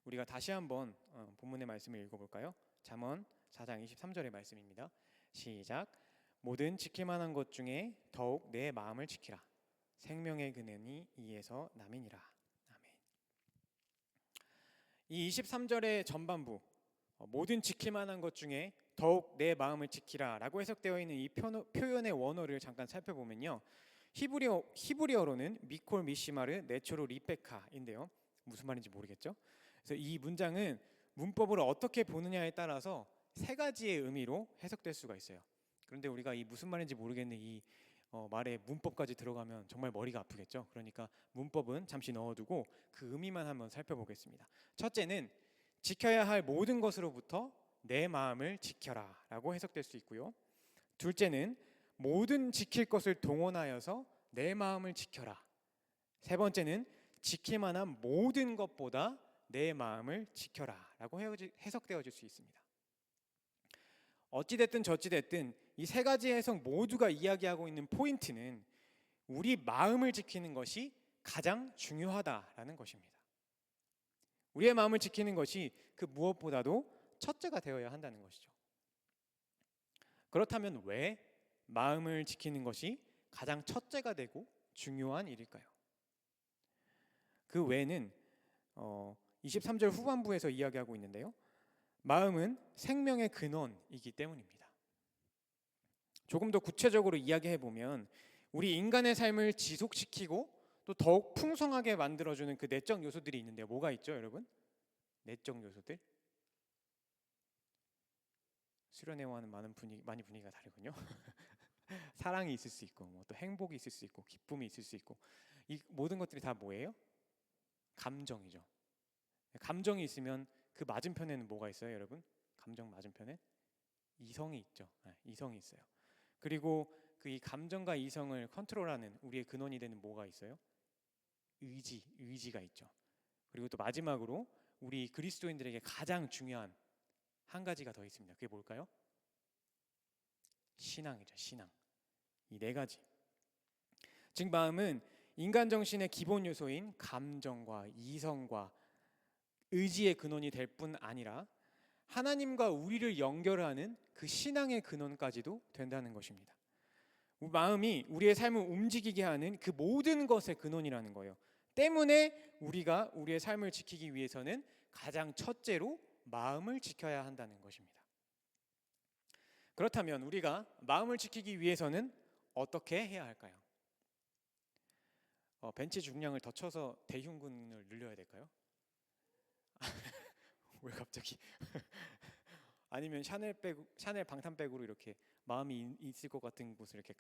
우리가 다시 한번 본문의 말씀을 읽어볼까요? 잠언 4장 23절의 말씀입니다. 시작. 모든 지킬 만한 것 중에 더욱 내 마음을 지키라. 생명의 근원이 이에서 남이니라. 아멘. 이 23절의 전반부, 모든 지킬 만한 것 중에 더욱 내 마음을 지키라 라고 해석되어 있는 이 표현의 원어를 잠깐 살펴보면요, 히브리어로는 미콜 미시마르 네초로 리베카인데요, 무슨 말인지 모르겠죠? 그래서 이 문장은 문법을 어떻게 보느냐에 따라서 세 가지의 의미로 해석될 수가 있어요. 그런데 우리가 이 무슨 말인지 모르겠는 이 말에 문법까지 들어가면 정말 머리가 아프겠죠. 그러니까 문법은 잠시 넣어두고 그 의미만 한번 살펴보겠습니다. 첫째는 지켜야 할 모든 것으로부터 내 마음을 지켜라 라고 해석될 수 있고요. 둘째는 모든 지킬 것을 동원하여서 내 마음을 지켜라. 세 번째는 지킬 만한 모든 것보다 내 마음을 지켜라 라고 해석되어질 수 있습니다. 어찌됐든 저찌됐든 이 세 가지 해석 모두가 이야기하고 있는 포인트는 우리 마음을 지키는 것이 가장 중요하다라는 것입니다. 우리의 마음을 지키는 것이 그 무엇보다도 첫째가 되어야 한다는 것이죠. 그렇다면 왜 마음을 지키는 것이 가장 첫째가 되고 중요한 일일까요? 그 외에는 23절 후반부에서 이야기하고 있는데요, 마음은 생명의 근원이기 때문입니다. 조금 더 구체적으로 이야기해 보면 우리 인간의 삶을 지속시키고 또 더욱 풍성하게 만들어주는 그 내적 요소들이 있는데요. 뭐가 있죠, 여러분? 내적 요소들? 수련회와는 많이 분위기가 다르군요. 사랑이 있을 수 있고, 또 행복이 있을 수 있고, 기쁨이 있을 수 있고, 이 모든 것들이 다 뭐예요? 감정이죠. 감정이 있으면 그 맞은편에는 뭐가 있어요, 여러분? 감정 맞은편에 이성이 있죠. 이성이 있어요. 그리고 그 이 감정과 이성을 컨트롤하는 우리의 근원이 되는 뭐가 있어요? 의지가 있죠. 그리고 또 마지막으로 우리 그리스도인들에게 가장 중요한 한 가지가 더 있습니다. 그게 뭘까요? 신앙이죠. 신앙. 이 네 가지. 즉 마음은 인간 정신의 기본 요소인 감정과 이성과 의지의 근원이 될 뿐 아니라 하나님과 우리를 연결하는 그 신앙의 근원까지도 된다는 것입니다. 마음이 우리의 삶을 움직이게 하는 그 모든 것의 근원이라는 거예요. 때문에 우리가 우리의 삶을 지키기 위해서는 가장 첫째로 마음을 지켜야 한다는 것입니다. 그렇다면 우리가 마음을 지키기 위해서는 어떻게 해야 할까요? 벤치 중량을 더 쳐서 대흉근을 늘려야 될까요? 왜 갑자기? 아니면 샤넬 방탄백으로 이렇게 마음이 있을 것 같은 곳을 이렇게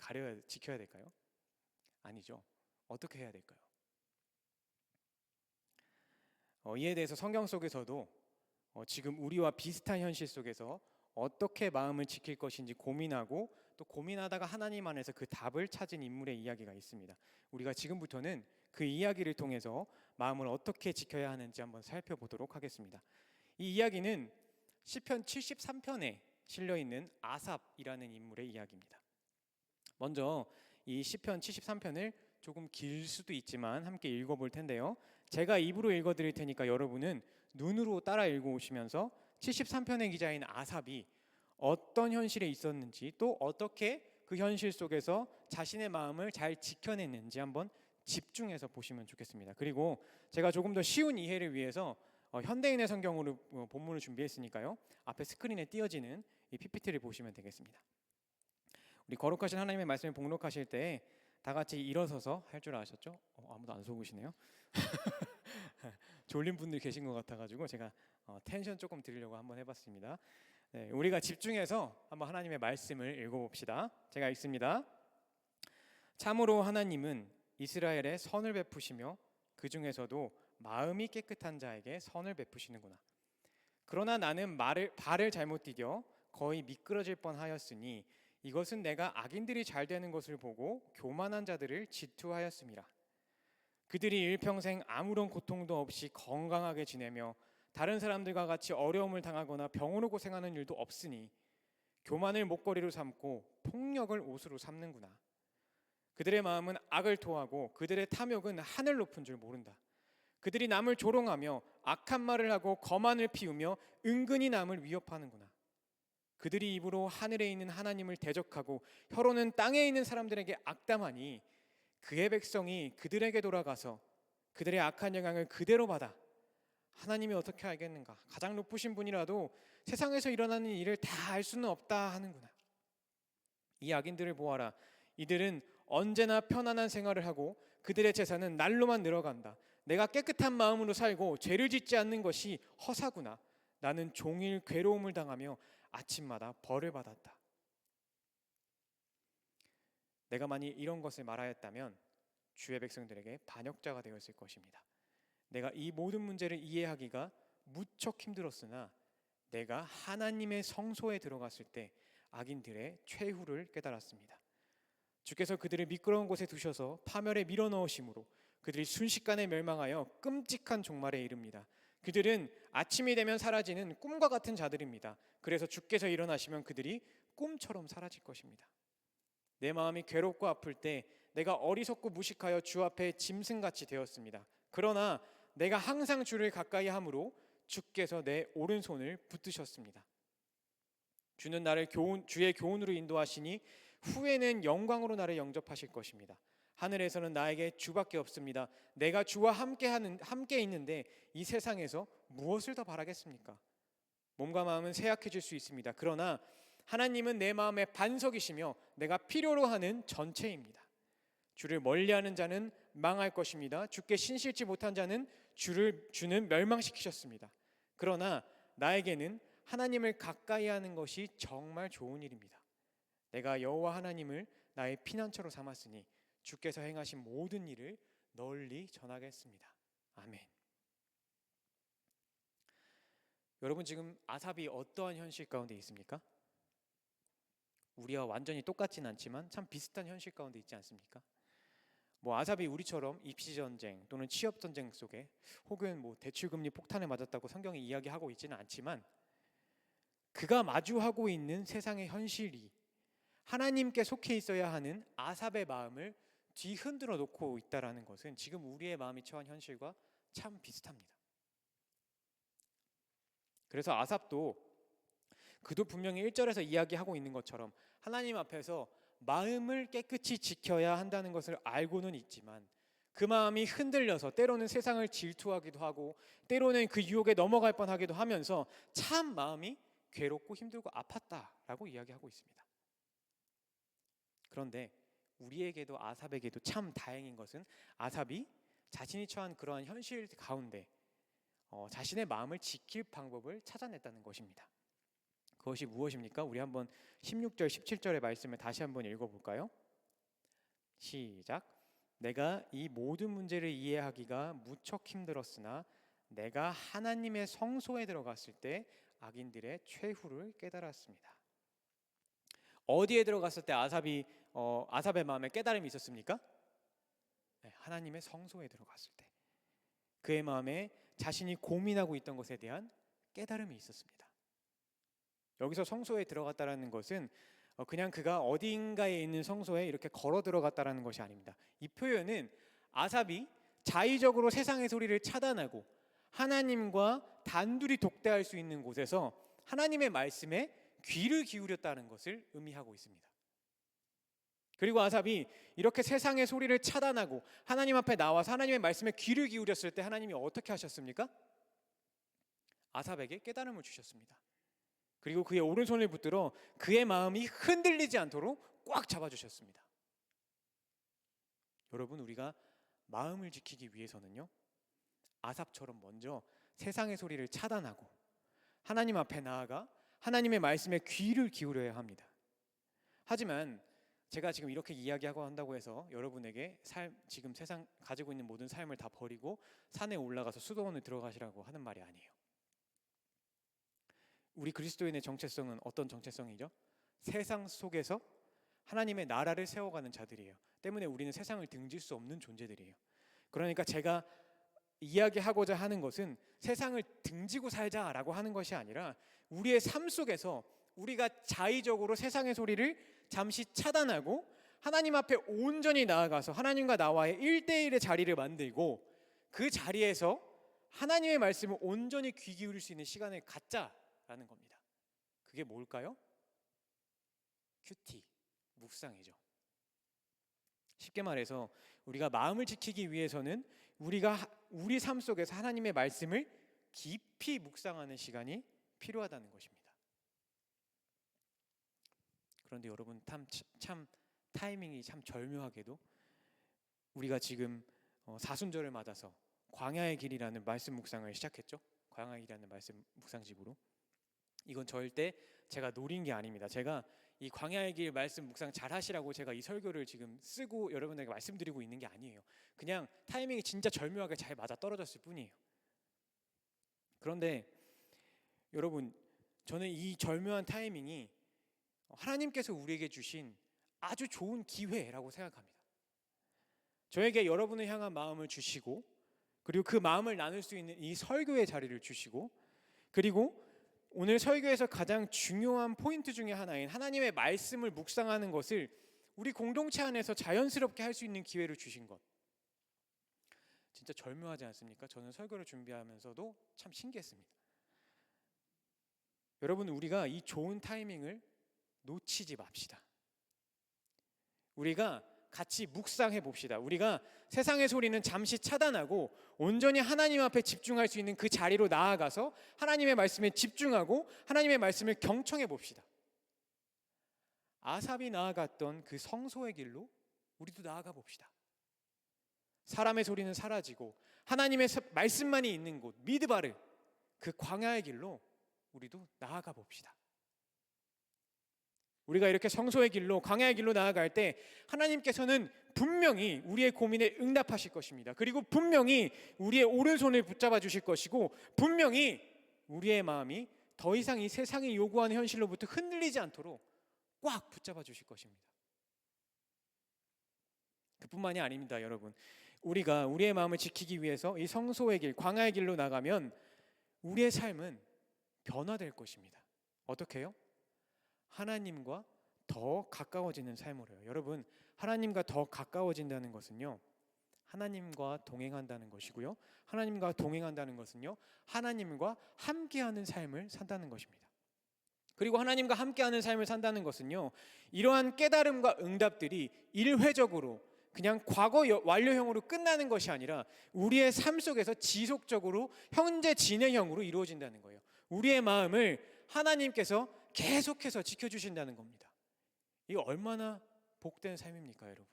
지켜야 될까요? 아니죠. 어떻게 해야 될까요? 이에 대해서 성경 속에서도 지금 우리와 비슷한 현실 속에서 어떻게 마음을 지킬 것인지 고민하고 또 고민하다가 하나님 안에서 그 답을 찾은 인물의 이야기가 있습니다. 우리가 지금부터는 그 이야기를 통해서 마음을 어떻게 지켜야 하는지 한번 살펴보도록 하겠습니다. 이 이야기는 시편 73편에 실려있는 아삽이라는 인물의 이야기입니다. 먼저 이 시편 73편을 조금 길 수도 있지만 함께 읽어볼 텐데요, 제가 입으로 읽어드릴 테니까 여러분은 눈으로 따라 읽어오시면서 73편의 기자인 아삽이 어떤 현실에 있었는지 또 어떻게 그 현실 속에서 자신의 마음을 잘 지켜냈는지 한번 집중해서 보시면 좋겠습니다. 그리고 제가 조금 더 쉬운 이해를 위해서 현대인의 성경으로 본문을 준비했으니까요, 앞에 스크린에 띄어지는 이 PPT를 보시면 되겠습니다. 우리 거룩하신 하나님의 말씀을 봉독하실 때 다 같이 일어서서 할 줄 아셨죠? 아무도 안 속으시네요. 졸린 분들 계신 것 같아가지고 제가 텐션 조금 드리려고 한번 해봤습니다. 네, 우리가 집중해서 한번 하나님의 말씀을 읽어봅시다. 제가 읽습니다. 참으로 하나님은 이스라엘에 선을 베푸시며 그 중에서도 마음이 깨끗한 자에게 선을 베푸시는구나. 그러나 나는 발을 잘못 디뎌 거의 미끄러질 뻔하였으니 이것은 내가 악인들이 잘 되는 것을 보고 교만한 자들을 질투하였음이라. 그들이 일평생 아무런 고통도 없이 건강하게 지내며 다른 사람들과 같이 어려움을 당하거나 병으로 고생하는 일도 없으니 교만을 목걸이로 삼고 폭력을 옷으로 삼는구나. 그들의 마음은 악을 토하고 그들의 탐욕은 하늘 높은 줄 모른다. 그들이 남을 조롱하며 악한 말을 하고 거만을 피우며 은근히 남을 위협하는구나. 그들이 입으로 하늘에 있는 하나님을 대적하고 혀로는 땅에 있는 사람들에게 악담하니 그의 백성이 그들에게 돌아가서 그들의 악한 영향을 그대로 받아 하나님이 어떻게 알겠는가? 가장 높으신 분이라도 세상에서 일어나는 일을 다 알 수는 없다 하는구나. 이 악인들을 보아라. 이들은 언제나 편안한 생활을 하고 그들의 재산은 날로만 늘어간다. 내가 깨끗한 마음으로 살고 죄를 짓지 않는 것이 허사구나. 나는 종일 괴로움을 당하며 아침마다 벌을 받았다. 내가 만일 이런 것을 말하였다면 주의 백성들에게 반역자가 되었을 것입니다. 내가 이 모든 문제를 이해하기가 무척 힘들었으나 내가 하나님의 성소에 들어갔을 때 악인들의 최후를 깨달았습니다. 주께서 그들을 미끄러운 곳에 두셔서 파멸에 밀어넣으심으로 그들이 순식간에 멸망하여 끔찍한 종말에 이릅니다. 그들은 아침이 되면 사라지는 꿈과 같은 자들입니다. 그래서 주께서 일어나시면 그들이 꿈처럼 사라질 것입니다. 내 마음이 괴롭고 아플 때 내가 어리석고 무식하여 주 앞에 짐승같이 되었습니다. 그러나 내가 항상 주를 가까이 함으로 주께서 내 오른손을 붙드셨습니다. 주는 나를 주의 교훈으로 인도하시니 후에는 영광으로 나를 영접하실 것입니다. 하늘에서는 나에게 주밖에 없습니다. 내가 주와 함께 있는데 이 세상에서 무엇을 더 바라겠습니까? 몸과 마음은 쇠약해질 수 있습니다. 그러나 하나님은 내 마음의 반석이시며 내가 필요로 하는 전체입니다. 주를 멀리하는 자는 망할 것입니다. 주께 신실치 못한 자는 주는 멸망시키셨습니다. 그러나 나에게는 하나님을 가까이 하는 것이 정말 좋은 일입니다. 내가 여호와 하나님을 나의 피난처로 삼았으니 주께서 행하신 모든 일을 널리 전하겠습니다. 아멘. 여러분 지금 아삽이 어떠한 현실 가운데 있습니까? 우리와 완전히 똑같진 않지만 참 비슷한 현실 가운데 있지 않습니까? 아삽이 우리처럼 입시 전쟁 또는 취업 전쟁 속에 혹은 대출금리 폭탄을 맞았다고 성경이 이야기하고 있지는 않지만 그가 마주하고 있는 세상의 현실이 하나님께 속해 있어야 하는 아삽의 마음을 뒤흔들어 놓고 있다라는 것은 지금 우리의 마음이 처한 현실과 참 비슷합니다. 그래서 아삽도 그도 분명히 1절에서 이야기하고 있는 것처럼 하나님 앞에서 마음을 깨끗이 지켜야 한다는 것을 알고는 있지만 그 마음이 흔들려서 때로는 세상을 질투하기도 하고 때로는 그 유혹에 넘어갈 뻔하기도 하면서 참 마음이 괴롭고 힘들고 아팠다라고 이야기하고 있습니다. 그런데 우리에게도 아삽에게도 참 다행인 것은 아삽이 자신이 처한 그러한 현실 가운데 자신의 마음을 지킬 방법을 찾아냈다는 것입니다. 그것이 무엇입니까? 우리 한번 16절, 17절의 말씀을 다시 한번 읽어볼까요? 시작. 내가 이 모든 문제를 이해하기가 무척 힘들었으나 내가 하나님의 성소에 들어갔을 때 악인들의 최후를 깨달았습니다. 어디에 들어갔을 때 아삽의 마음에 깨달음이 있었습니까? 네, 하나님의 성소에 들어갔을 때 그의 마음에 자신이 고민하고 있던 것에 대한 깨달음이 있었습니다. 여기서 성소에 들어갔다라는 것은 그냥 그가 어딘가에 있는 성소에 이렇게 걸어 들어갔다라는 것이 아닙니다. 이 표현은 아삽이 자의적으로 세상의 소리를 차단하고 하나님과 단둘이 독대할 수 있는 곳에서 하나님의 말씀에 귀를 기울였다는 것을 의미하고 있습니다. 그리고 아삽이 이렇게 세상의 소리를 차단하고 하나님 앞에 나와서 하나님의 말씀에 귀를 기울였을 때 하나님이 어떻게 하셨습니까? 아삽에게 깨달음을 주셨습니다. 그리고 그의 오른손을 붙들어 그의 마음이 흔들리지 않도록 꽉 잡아주셨습니다. 여러분, 우리가 마음을 지키기 위해서는요, 아삽처럼 먼저 세상의 소리를 차단하고 하나님 앞에 나아가 하나님의 말씀에 귀를 기울여야 합니다. 하지만 제가 지금 이렇게 이야기하고 한다고 해서 여러분에게 지금 세상 가지고 있는 모든 삶을 다 버리고 산에 올라가서 수도원을 들어가시라고 하는 말이 아니에요. 우리 그리스도인의 정체성은 어떤 정체성이죠? 세상 속에서 하나님의 나라를 세워가는 자들이에요. 때문에 우리는 세상을 등질 수 없는 존재들이에요. 그러니까 제가 이야기하고자 하는 것은 세상을 등지고 살자라고 하는 것이 아니라 우리의 삶 속에서 우리가 자의적으로 세상의 소리를 잠시 차단하고 하나님 앞에 온전히 나아가서 하나님과 나와의 1대1의 자리를 만들고 그 자리에서 하나님의 말씀을 온전히 귀 기울일 수 있는 시간을 갖자라는 겁니다. 그게 뭘까요? 큐티, 묵상이죠. 쉽게 말해서 우리가 마음을 지키기 위해서는 우리가 우리 삶 속에서 하나님의 말씀을 깊이 묵상하는 시간이 필요하다는 것입니다. 그런데 여러분 참 타이밍이 참 절묘하게도 우리가 지금 사순절을 맞아서 광야의 길이라는 말씀 묵상을 시작했죠. 광야의 길이라는 말씀 묵상집으로. 이건 절대 제가 노린 게 아닙니다. 제가 이 광야의 길 말씀 묵상 잘 하시라고 제가 이 설교를 지금 쓰고 여러분에게 말씀드리고 있는 게 아니에요. 그냥 타이밍이 진짜 절묘하게 잘 맞아 떨어졌을 뿐이에요. 그런데 여러분, 저는 이 절묘한 타이밍이 하나님께서 우리에게 주신 아주 좋은 기회라고 생각합니다. 저에게 여러분을 향한 마음을 주시고, 그리고 그 마음을 나눌 수 있는 이 설교의 자리를 주시고, 그리고 오늘 설교에서 가장 중요한 포인트 중에 하나인 하나님의 말씀을 묵상하는 것을 우리 공동체 안에서 자연스럽게 할 수 있는 기회를 주신 것, 진짜 절묘하지 않습니까? 저는 설교를 준비하면서도 참 신기했습니다. 여러분, 우리가 이 좋은 타이밍을 놓치지 맙시다. 우리가 같이 묵상해 봅시다. 우리가 세상의 소리는 잠시 차단하고 온전히 하나님 앞에 집중할 수 있는 그 자리로 나아가서 하나님의 말씀에 집중하고 하나님의 말씀을 경청해 봅시다. 아삽이 나아갔던 그 성소의 길로 우리도 나아가 봅시다. 사람의 소리는 사라지고 하나님의 말씀만이 있는 곳 미드바르, 그 광야의 길로 우리도 나아가 봅시다. 우리가 이렇게 성소의 길로 광야의 길로 나아갈 때 하나님께서는 분명히 우리의 고민에 응답하실 것입니다. 그리고 분명히 우리의 오른손을 붙잡아 주실 것이고, 분명히 우리의 마음이 더 이상 이 세상이 요구하는 현실로부터 흔들리지 않도록 꽉 붙잡아 주실 것입니다. 그뿐만이 아닙니다, 여러분. 우리가 우리의 마음을 지키기 위해서 이 성소의 길, 광야의 길로 나가면 우리의 삶은 변화될 것입니다. 어떻게요? 하나님과 더 가까워지는 삶으로요. 여러분, 하나님과 더 가까워진다는 것은요, 하나님과 동행한다는 것이고요. 하나님과 동행한다는 것은요, 하나님과 함께하는 삶을 산다는 것입니다. 그리고 하나님과 함께하는 삶을 산다는 것은요, 이러한 깨달음과 응답들이 일회적으로 그냥 과거 완료형으로 끝나는 것이 아니라 우리의 삶 속에서 지속적으로 현재 진행형으로 이루어진다는 거예요. 우리의 마음을 하나님께서 계속해서 지켜주신다는 겁니다. 이거 얼마나 복된 삶입니까, 여러분?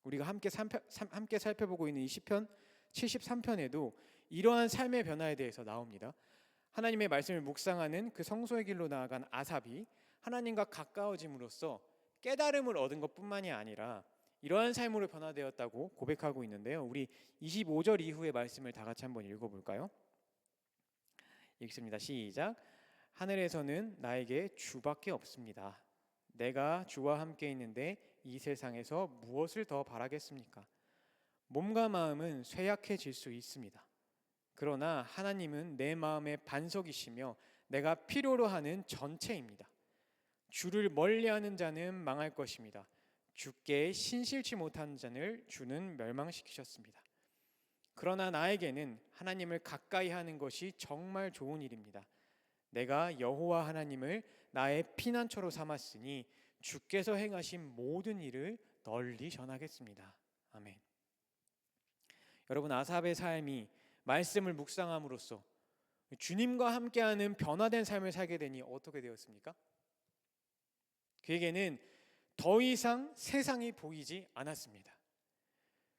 우리가 함께 살펴보고 있는 이 시편 73편에도 이러한 삶의 변화에 대해서 나옵니다. 하나님의 말씀을 묵상하는 그 성소의 길로 나아간 아삽이 하나님과 가까워짐으로써 깨달음을 얻은 것뿐만이 아니라 이러한 삶으로 변화되었다고 고백하고 있는데요. 우리 25절 이후의 말씀을 다 같이 한번 읽어볼까요? 읽습니다. 시작. 하늘에서는 나에게 주밖에 없습니다. 내가 주와 함께 있는데 이 세상에서 무엇을 더 바라겠습니까? 몸과 마음은 쇠약해질 수 있습니다. 그러나 하나님은 내 마음의 반석이시며 내가 필요로 하는 전체입니다. 주를 멀리하는 자는 망할 것입니다. 주께 신실치 못한 자를 주는 멸망시키셨습니다. 그러나 나에게는 하나님을 가까이 하는 것이 정말 좋은 일입니다. 내가 여호와 하나님을 나의 피난처로 삼았으니 주께서 행하신 모든 일을 널리 전하겠습니다. 아멘. 여러분, 아삽의 삶이 말씀을 묵상함으로써 주님과 함께하는 변화된 삶을 살게 되니 어떻게 되었습니까? 그에게는 더 이상 세상이 보이지 않았습니다.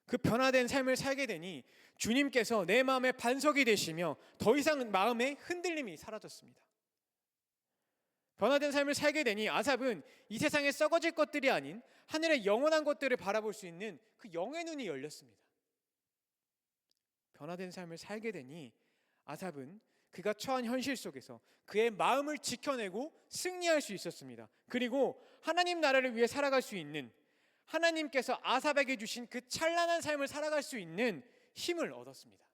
그 변화된 삶을 살게 되니 주님께서 내 마음의 반석이 되시며 더 이상 마음의 흔들림이 사라졌습니다. 변화된 삶을 살게 되니 아삽은 이 세상에 썩어질 것들이 아닌 하늘의 영원한 것들을 바라볼 수 있는 그 영의 눈이 열렸습니다. 변화된 삶을 살게 되니 아삽은 그가 처한 현실 속에서 그의 마음을 지켜내고 승리할 수 있었습니다. 그리고 하나님 나라를 위해 살아갈 수 있는, 하나님께서 아삽에게 주신 그 찬란한 삶을 살아갈 수 있는 힘을 얻었습니다.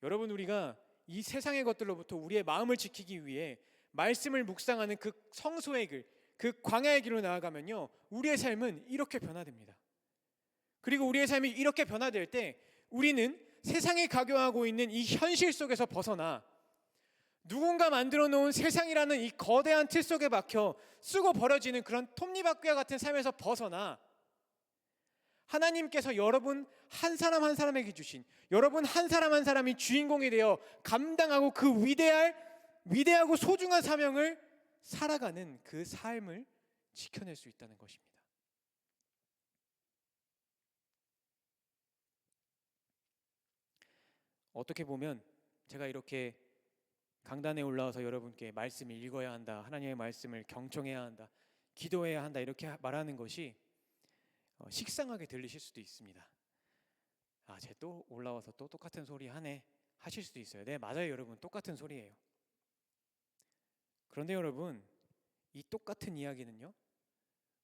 여러분, 우리가 이 세상의 것들로부터 우리의 마음을 지키기 위해 말씀을 묵상하는 그 성소의 길, 그 광야의 길로 나아가면요, 우리의 삶은 이렇게 변화됩니다. 그리고 우리의 삶이 이렇게 변화될 때 우리는 세상이 각용하고 있는 이 현실 속에서 벗어나 누군가 만들어 놓은 세상이라는 이 거대한 틀 속에 박혀 쓰고 버려지는 그런 톱니바퀴와 같은 삶에서 벗어나 하나님께서 여러분 한 사람 한 사람에게 주신, 여러분 한 사람 한 사람이 주인공이 되어 감당하고 그 위대하고 소중한 사명을 살아가는 그 삶을 지켜낼 수 있다는 것입니다. 어떻게 보면 제가 이렇게 강단에 올라와서 여러분께 말씀을 읽어야 한다, 하나님의 말씀을 경청해야 한다, 기도해야 한다 이렇게 말하는 것이 식상하게 들리실 수도 있습니다. 아, 쟤 또 올라와서 또 똑같은 소리 하네 하실 수도 있어요. 네, 맞아요 여러분, 똑같은 소리예요. 그런데 여러분, 이 똑같은 이야기는요,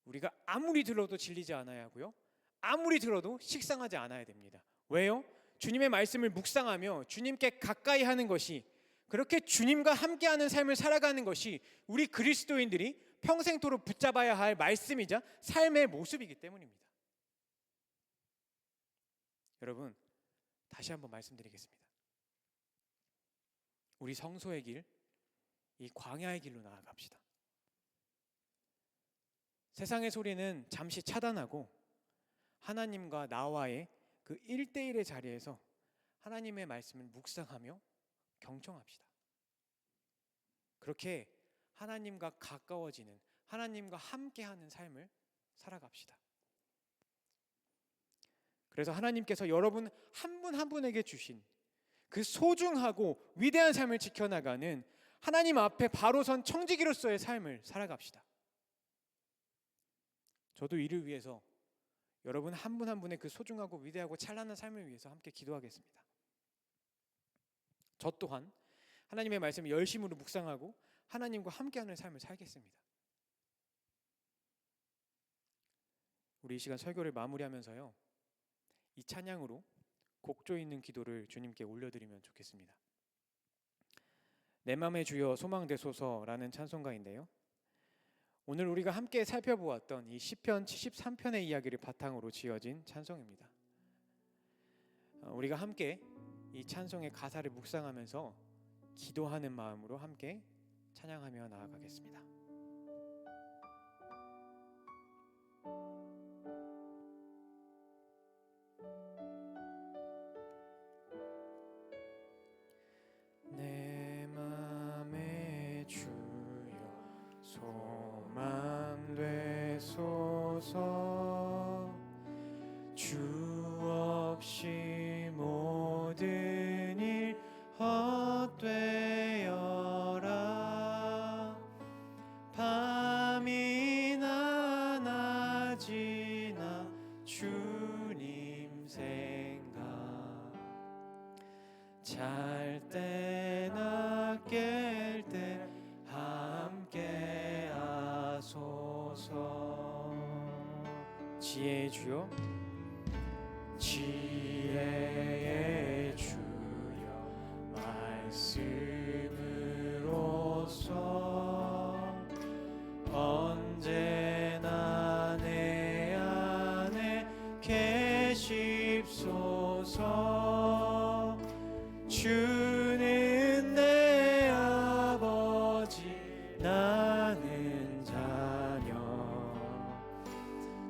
우리가 아무리 들어도 질리지 않아야 하고요, 아무리 들어도 식상하지 않아야 됩니다. 왜요? 주님의 말씀을 묵상하며 주님께 가까이 하는 것이, 그렇게 주님과 함께하는 삶을 살아가는 것이 우리 그리스도인들이 평생토록 붙잡아야 할 말씀이자 삶의 모습이기 때문입니다. 여러분, 다시 한번 말씀드리겠습니다. 우리 성소의 길, 이 광야의 길로 나아갑시다. 세상의 소리는 잠시 차단하고 하나님과 나와의 그 1대1의 자리에서 하나님의 말씀을 묵상하며 경청합시다. 그렇게 하나님과 가까워지는, 하나님과 함께하는 삶을 살아갑시다. 그래서 하나님께서 여러분 한 분 한 분에게 주신 그 소중하고 위대한 삶을 지켜나가는 하나님 앞에 바로 선 청지기로서의 삶을 살아갑시다. 저도 이를 위해서 여러분 한 분 한 분의 그 소중하고 위대하고 찬란한 삶을 위해서 함께 기도하겠습니다. 저 또한 하나님의 말씀을 열심으로 묵상하고 하나님과 함께하는 삶을 살겠습니다. 우리 이 시간 설교를 마무리하면서요, 이 찬양으로 곡조 있는 기도를 주님께 올려드리면 좋겠습니다. 내 맘의 주여 소망되소서라는 찬송가인데요, 오늘 우리가 함께 살펴보았던 이 시편 73편의 이야기를 바탕으로 지어진 찬송입니다. 우리가 함께 이 찬송의 가사를 묵상하면서 기도하는 마음으로 함께 찬양하며 나아가겠습니다. 내 맘의 주여 소망되소서, 주 없이 모든 일 헛되어라. 밤이나 낮이나 주님 생각, 잘 때나 깰 때 함께 하소서. 지혜의 주여, 지혜의 주여 말씀으로써 언제나 내 안에 계십소서. 주는 내 아버지, 나는 자녀,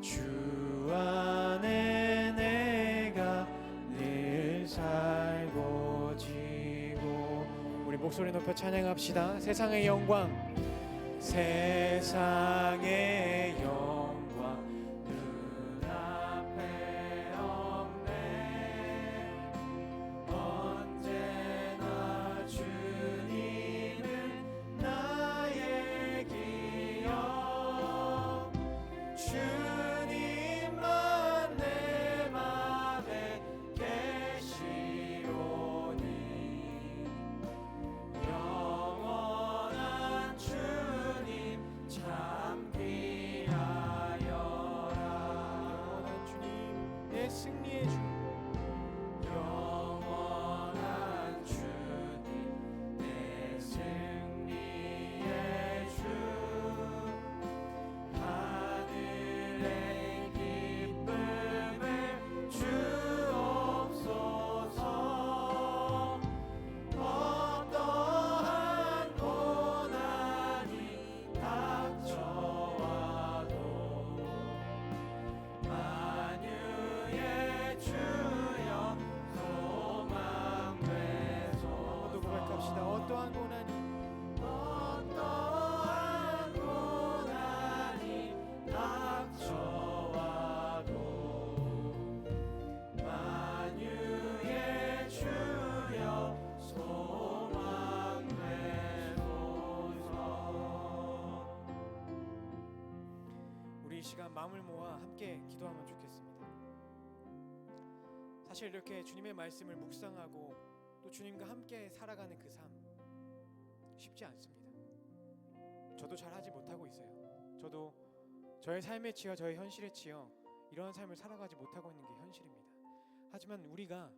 주 안에 내가 늘 살고 지고. 우리 목소리 높여 찬양합시다. 세상의 영광, 세상의 영광 시간 마음을 모아 함께 기도하면 좋겠습니다. 사실 이렇게 주님의 말씀을 묵상하고 또 주님과 함께 살아가는 그 삶 쉽지 않습니다. 저도 잘 하지 못하고 있어요. 저도 저의 삶에 치여 저의 현실에 치여 이런 삶을 살아가지 못하고 있는 게 현실입니다. 하지만 우리가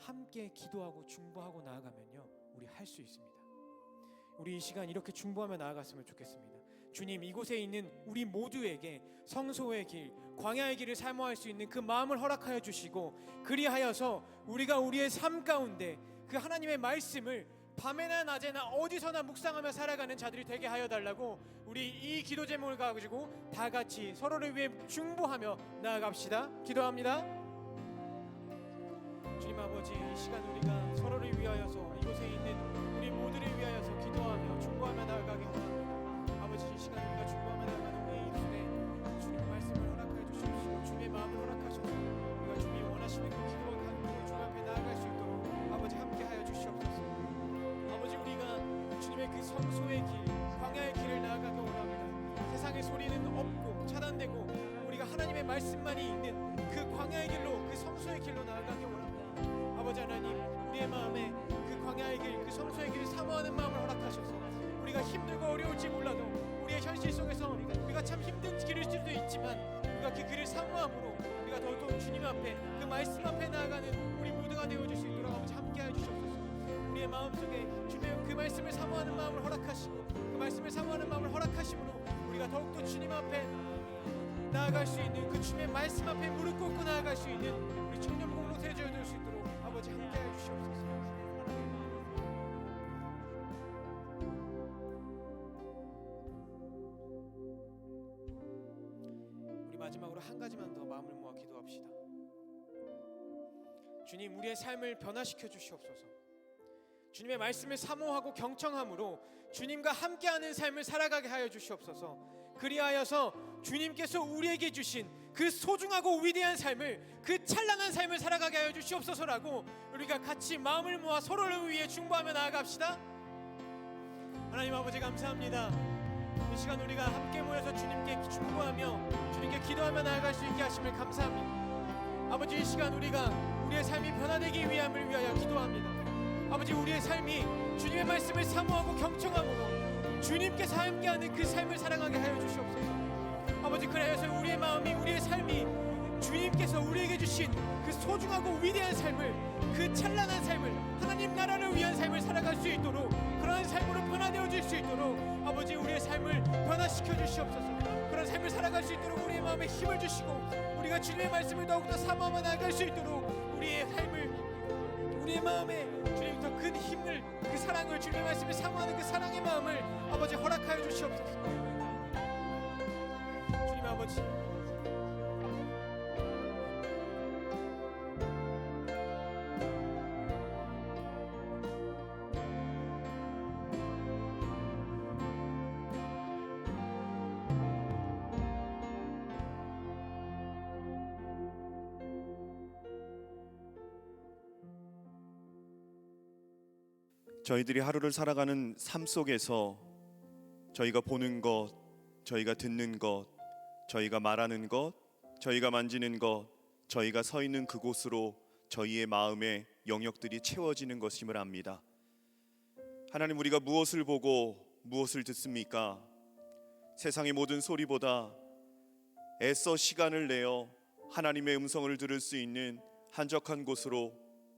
함께 기도하고 중보하고 나아가면요, 우리 할 수 있습니다. 우리 이 시간 이렇게 중보하며 나아갔으면 좋겠습니다. 주님, 이곳에 있는 우리 모두에게 성소의 길, 광야의 길을 사모할 수 있는 그 마음을 허락하여 주시고, 그리하여서 우리가 우리의 삶 가운데 그 하나님의 말씀을 밤에나 낮에나 어디서나 묵상하며 살아가는 자들이 되게 하여 달라고 우리 이 기도 제목을 가지고 다 같이 서로를 위해 중보하며 나아갑시다. 기도합니다. 주님 아버지, 이 시간 우리가 서로를 위하여서 이곳에 있는 우리 모두를 위하여서 기도하며 중보하며 나아가게 원합니다. 아버지, 이 시간 우리가 중보하며 나아가는 우리 입술에 주님 말씀을 허락하여 주십시오. 주님의 마음을 허락하셔서 우리가 주님이 원하시는 그 기도와 간구로 주님 앞에 나아갈 수 있도록 아버지 함께하여 주시옵소서. 아버지, 우리가 주님의 그 성소의 길, 광야의 길을 나아가기 원합니다. 세상의 소리는 없고 차단되고 우리가 하나님의 말씀만이 있는 그 광야의 길로, 그 성소의 길로 나아가기 원합니다. 아버지 하나님, 우리의 마음에 그 광야의 길, 그 성소의 길을 사모하는 마음을 허락하셔서 우리가 힘들고 어려울지 몰라도 우리의 현실 속에서 우리가 참 힘든 길일 수도 있지만 우리가 그 길을 사모함으로 우리가 더욱더 주님 앞에, 그 말씀 앞에 나아가는 우리 모두가 되어줄 수 있도록 아버지 함께하여 주시옵소서. 우리의 마음속에 주님의 그 말씀을 사모하는 마음을 허락하시고, 그 말씀을 사모하는 마음을 허락하심으로 우리가 더욱더 주님 앞에 나아갈 수 있는, 그 주님의 말씀 앞에 무릎 꿇고 나아갈 수 있는 우리 청년 공동체 되어줄 수 있도록 아버지 함께하여 주시옵소서. 우리 마지막으로 한 가지만 더 마음을 모아 기도합시다. 주님, 우리의 삶을 변화시켜 주시옵소서. 주님의 말씀을 사모하고 경청함으로 주님과 함께하는 삶을 살아가게 하여 주시옵소서. 그리하여서 주님께서 우리에게 주신 그 소중하고 위대한 삶을, 그 찬란한 삶을 살아가게 하여 주시옵소서라고 우리가 같이 마음을 모아 서로를 위해 중보하며 나아갑시다. 하나님 아버지, 감사합니다. 이 시간 우리가 함께 모여서 주님께 중보하며 주님께 기도하며 나아갈 수 있게 하심을 감사합니다. 아버지, 이 시간 우리가 우리의 삶이 변화되기 위함을 위하여 기도합니다. 아버지, 우리의 삶이 주님의 말씀을 사모하고 경청함으로 주님께서 함께하는 그 삶을 살아가게 하여 주시옵소서. 아버지, 그래서 우리의 마음이, 우리의 삶이 주님께서 우리에게 주신 그 소중하고 위대한 삶을, 그 찬란한 삶을, 하나님 나라를 위한 삶을 살아갈 수 있도록, 그러한 삶으로 변화되어질 수 있도록 아버지, 우리의 삶을 변화시켜 주시옵소서. 그런 삶을 살아갈 수 있도록 우리의 마음에 힘을 주시고, 우리가 주님의 말씀을 더욱더 사모하며 나아갈 수 있도록 우리의 삶을, 우리의 마음에 주님 더 큰 힘을, 그 사랑을, 주님의 말씀을 사모하는 그 사랑의 마음을 아버지 허락하여 주시옵소서. 주님 아버지, 저희들이 하루를 살아가는 삶 속에서 저희가 보는 것, 저희가 듣는 것, 저희가 말하는 것, 저희가 만지는 것, 저희가 서 있는 그곳으로 저희의 마음의 영역들이 채워지는 것임을 압니다. 하나님, 우리가 무엇을 보고 무엇을 듣습니까? 세상의 모든 소리보다 애써 시간을 내어 하나님의 음성을 들을 수 있는 한적한 곳으로,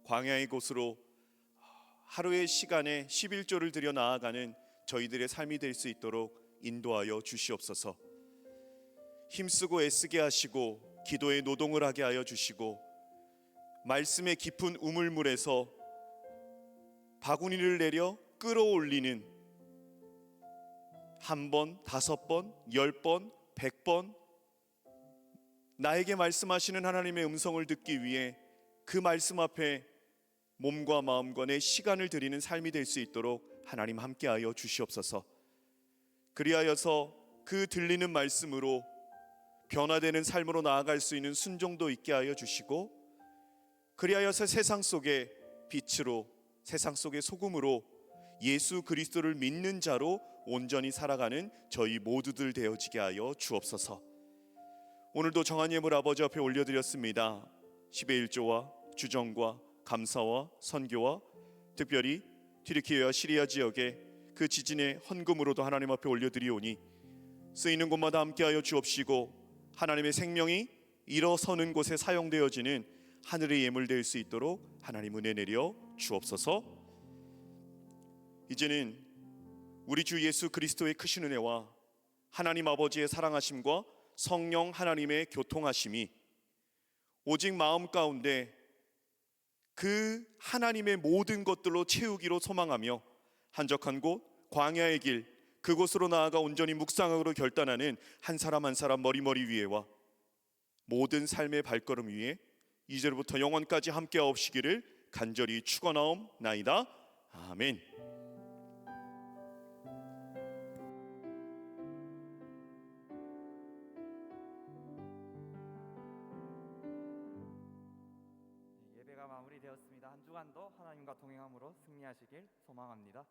광야의 곳으로 하루의 시간에 11조를 들여 나아가는 저희들의 삶이 될 수 있도록 인도하여 주시옵소서. 힘쓰고 애쓰게 하시고 기도에 노동을 하게 하여 주시고, 말씀의 깊은 우물물에서 바구니를 내려 끌어올리는, 한 번, 5번, 10번, 100번 나에게 말씀하시는 하나님의 음성을 듣기 위해 그 말씀 앞에 몸과 마음과 내 시간을 드리는 삶이 될 수 있도록 하나님 함께하여 주시옵소서. 그리하여서 그 들리는 말씀으로 변화되는 삶으로 나아갈 수 있는 순종도 있게 하여 주시고, 그리하여서 세상 속의 빛으로, 세상 속의 소금으로 예수 그리스도를 믿는 자로 온전히 살아가는 저희 모두들 되어지게 하여 주옵소서. 오늘도 정한 예물 아버지 앞에 올려드렸습니다. 10의 1조와 주정과 감사와 선교와 특별히 튀르키예와 시리아 지역의 그 지진의 헌금으로도 하나님 앞에 올려드리오니 쓰이는 곳마다 함께하여 주옵시고 하나님의 생명이 일어서는 곳에 사용되어지는 하늘의 예물 될 수 있도록 하나님 은혜 내려 주옵소서. 이제는 우리 주 예수 그리스도의 크신 은혜와 하나님 아버지의 사랑하심과 성령 하나님의 교통하심이 오직 마음 가운데 그 하나님의 모든 것들로 채우기로 소망하며 한적한 곳 광야의 길 그곳으로 나아가 온전히 묵상으로 결단하는 한 사람 한 사람 머리머리 위에와 모든 삶의 발걸음 위에 이제부터 영원까지 함께하옵시기를 간절히 축원하옵나이다. 아멘. 예배가 마무리되었습니다. 한 주간도 하나님과 동행함으로 승리하시길 소망합니다.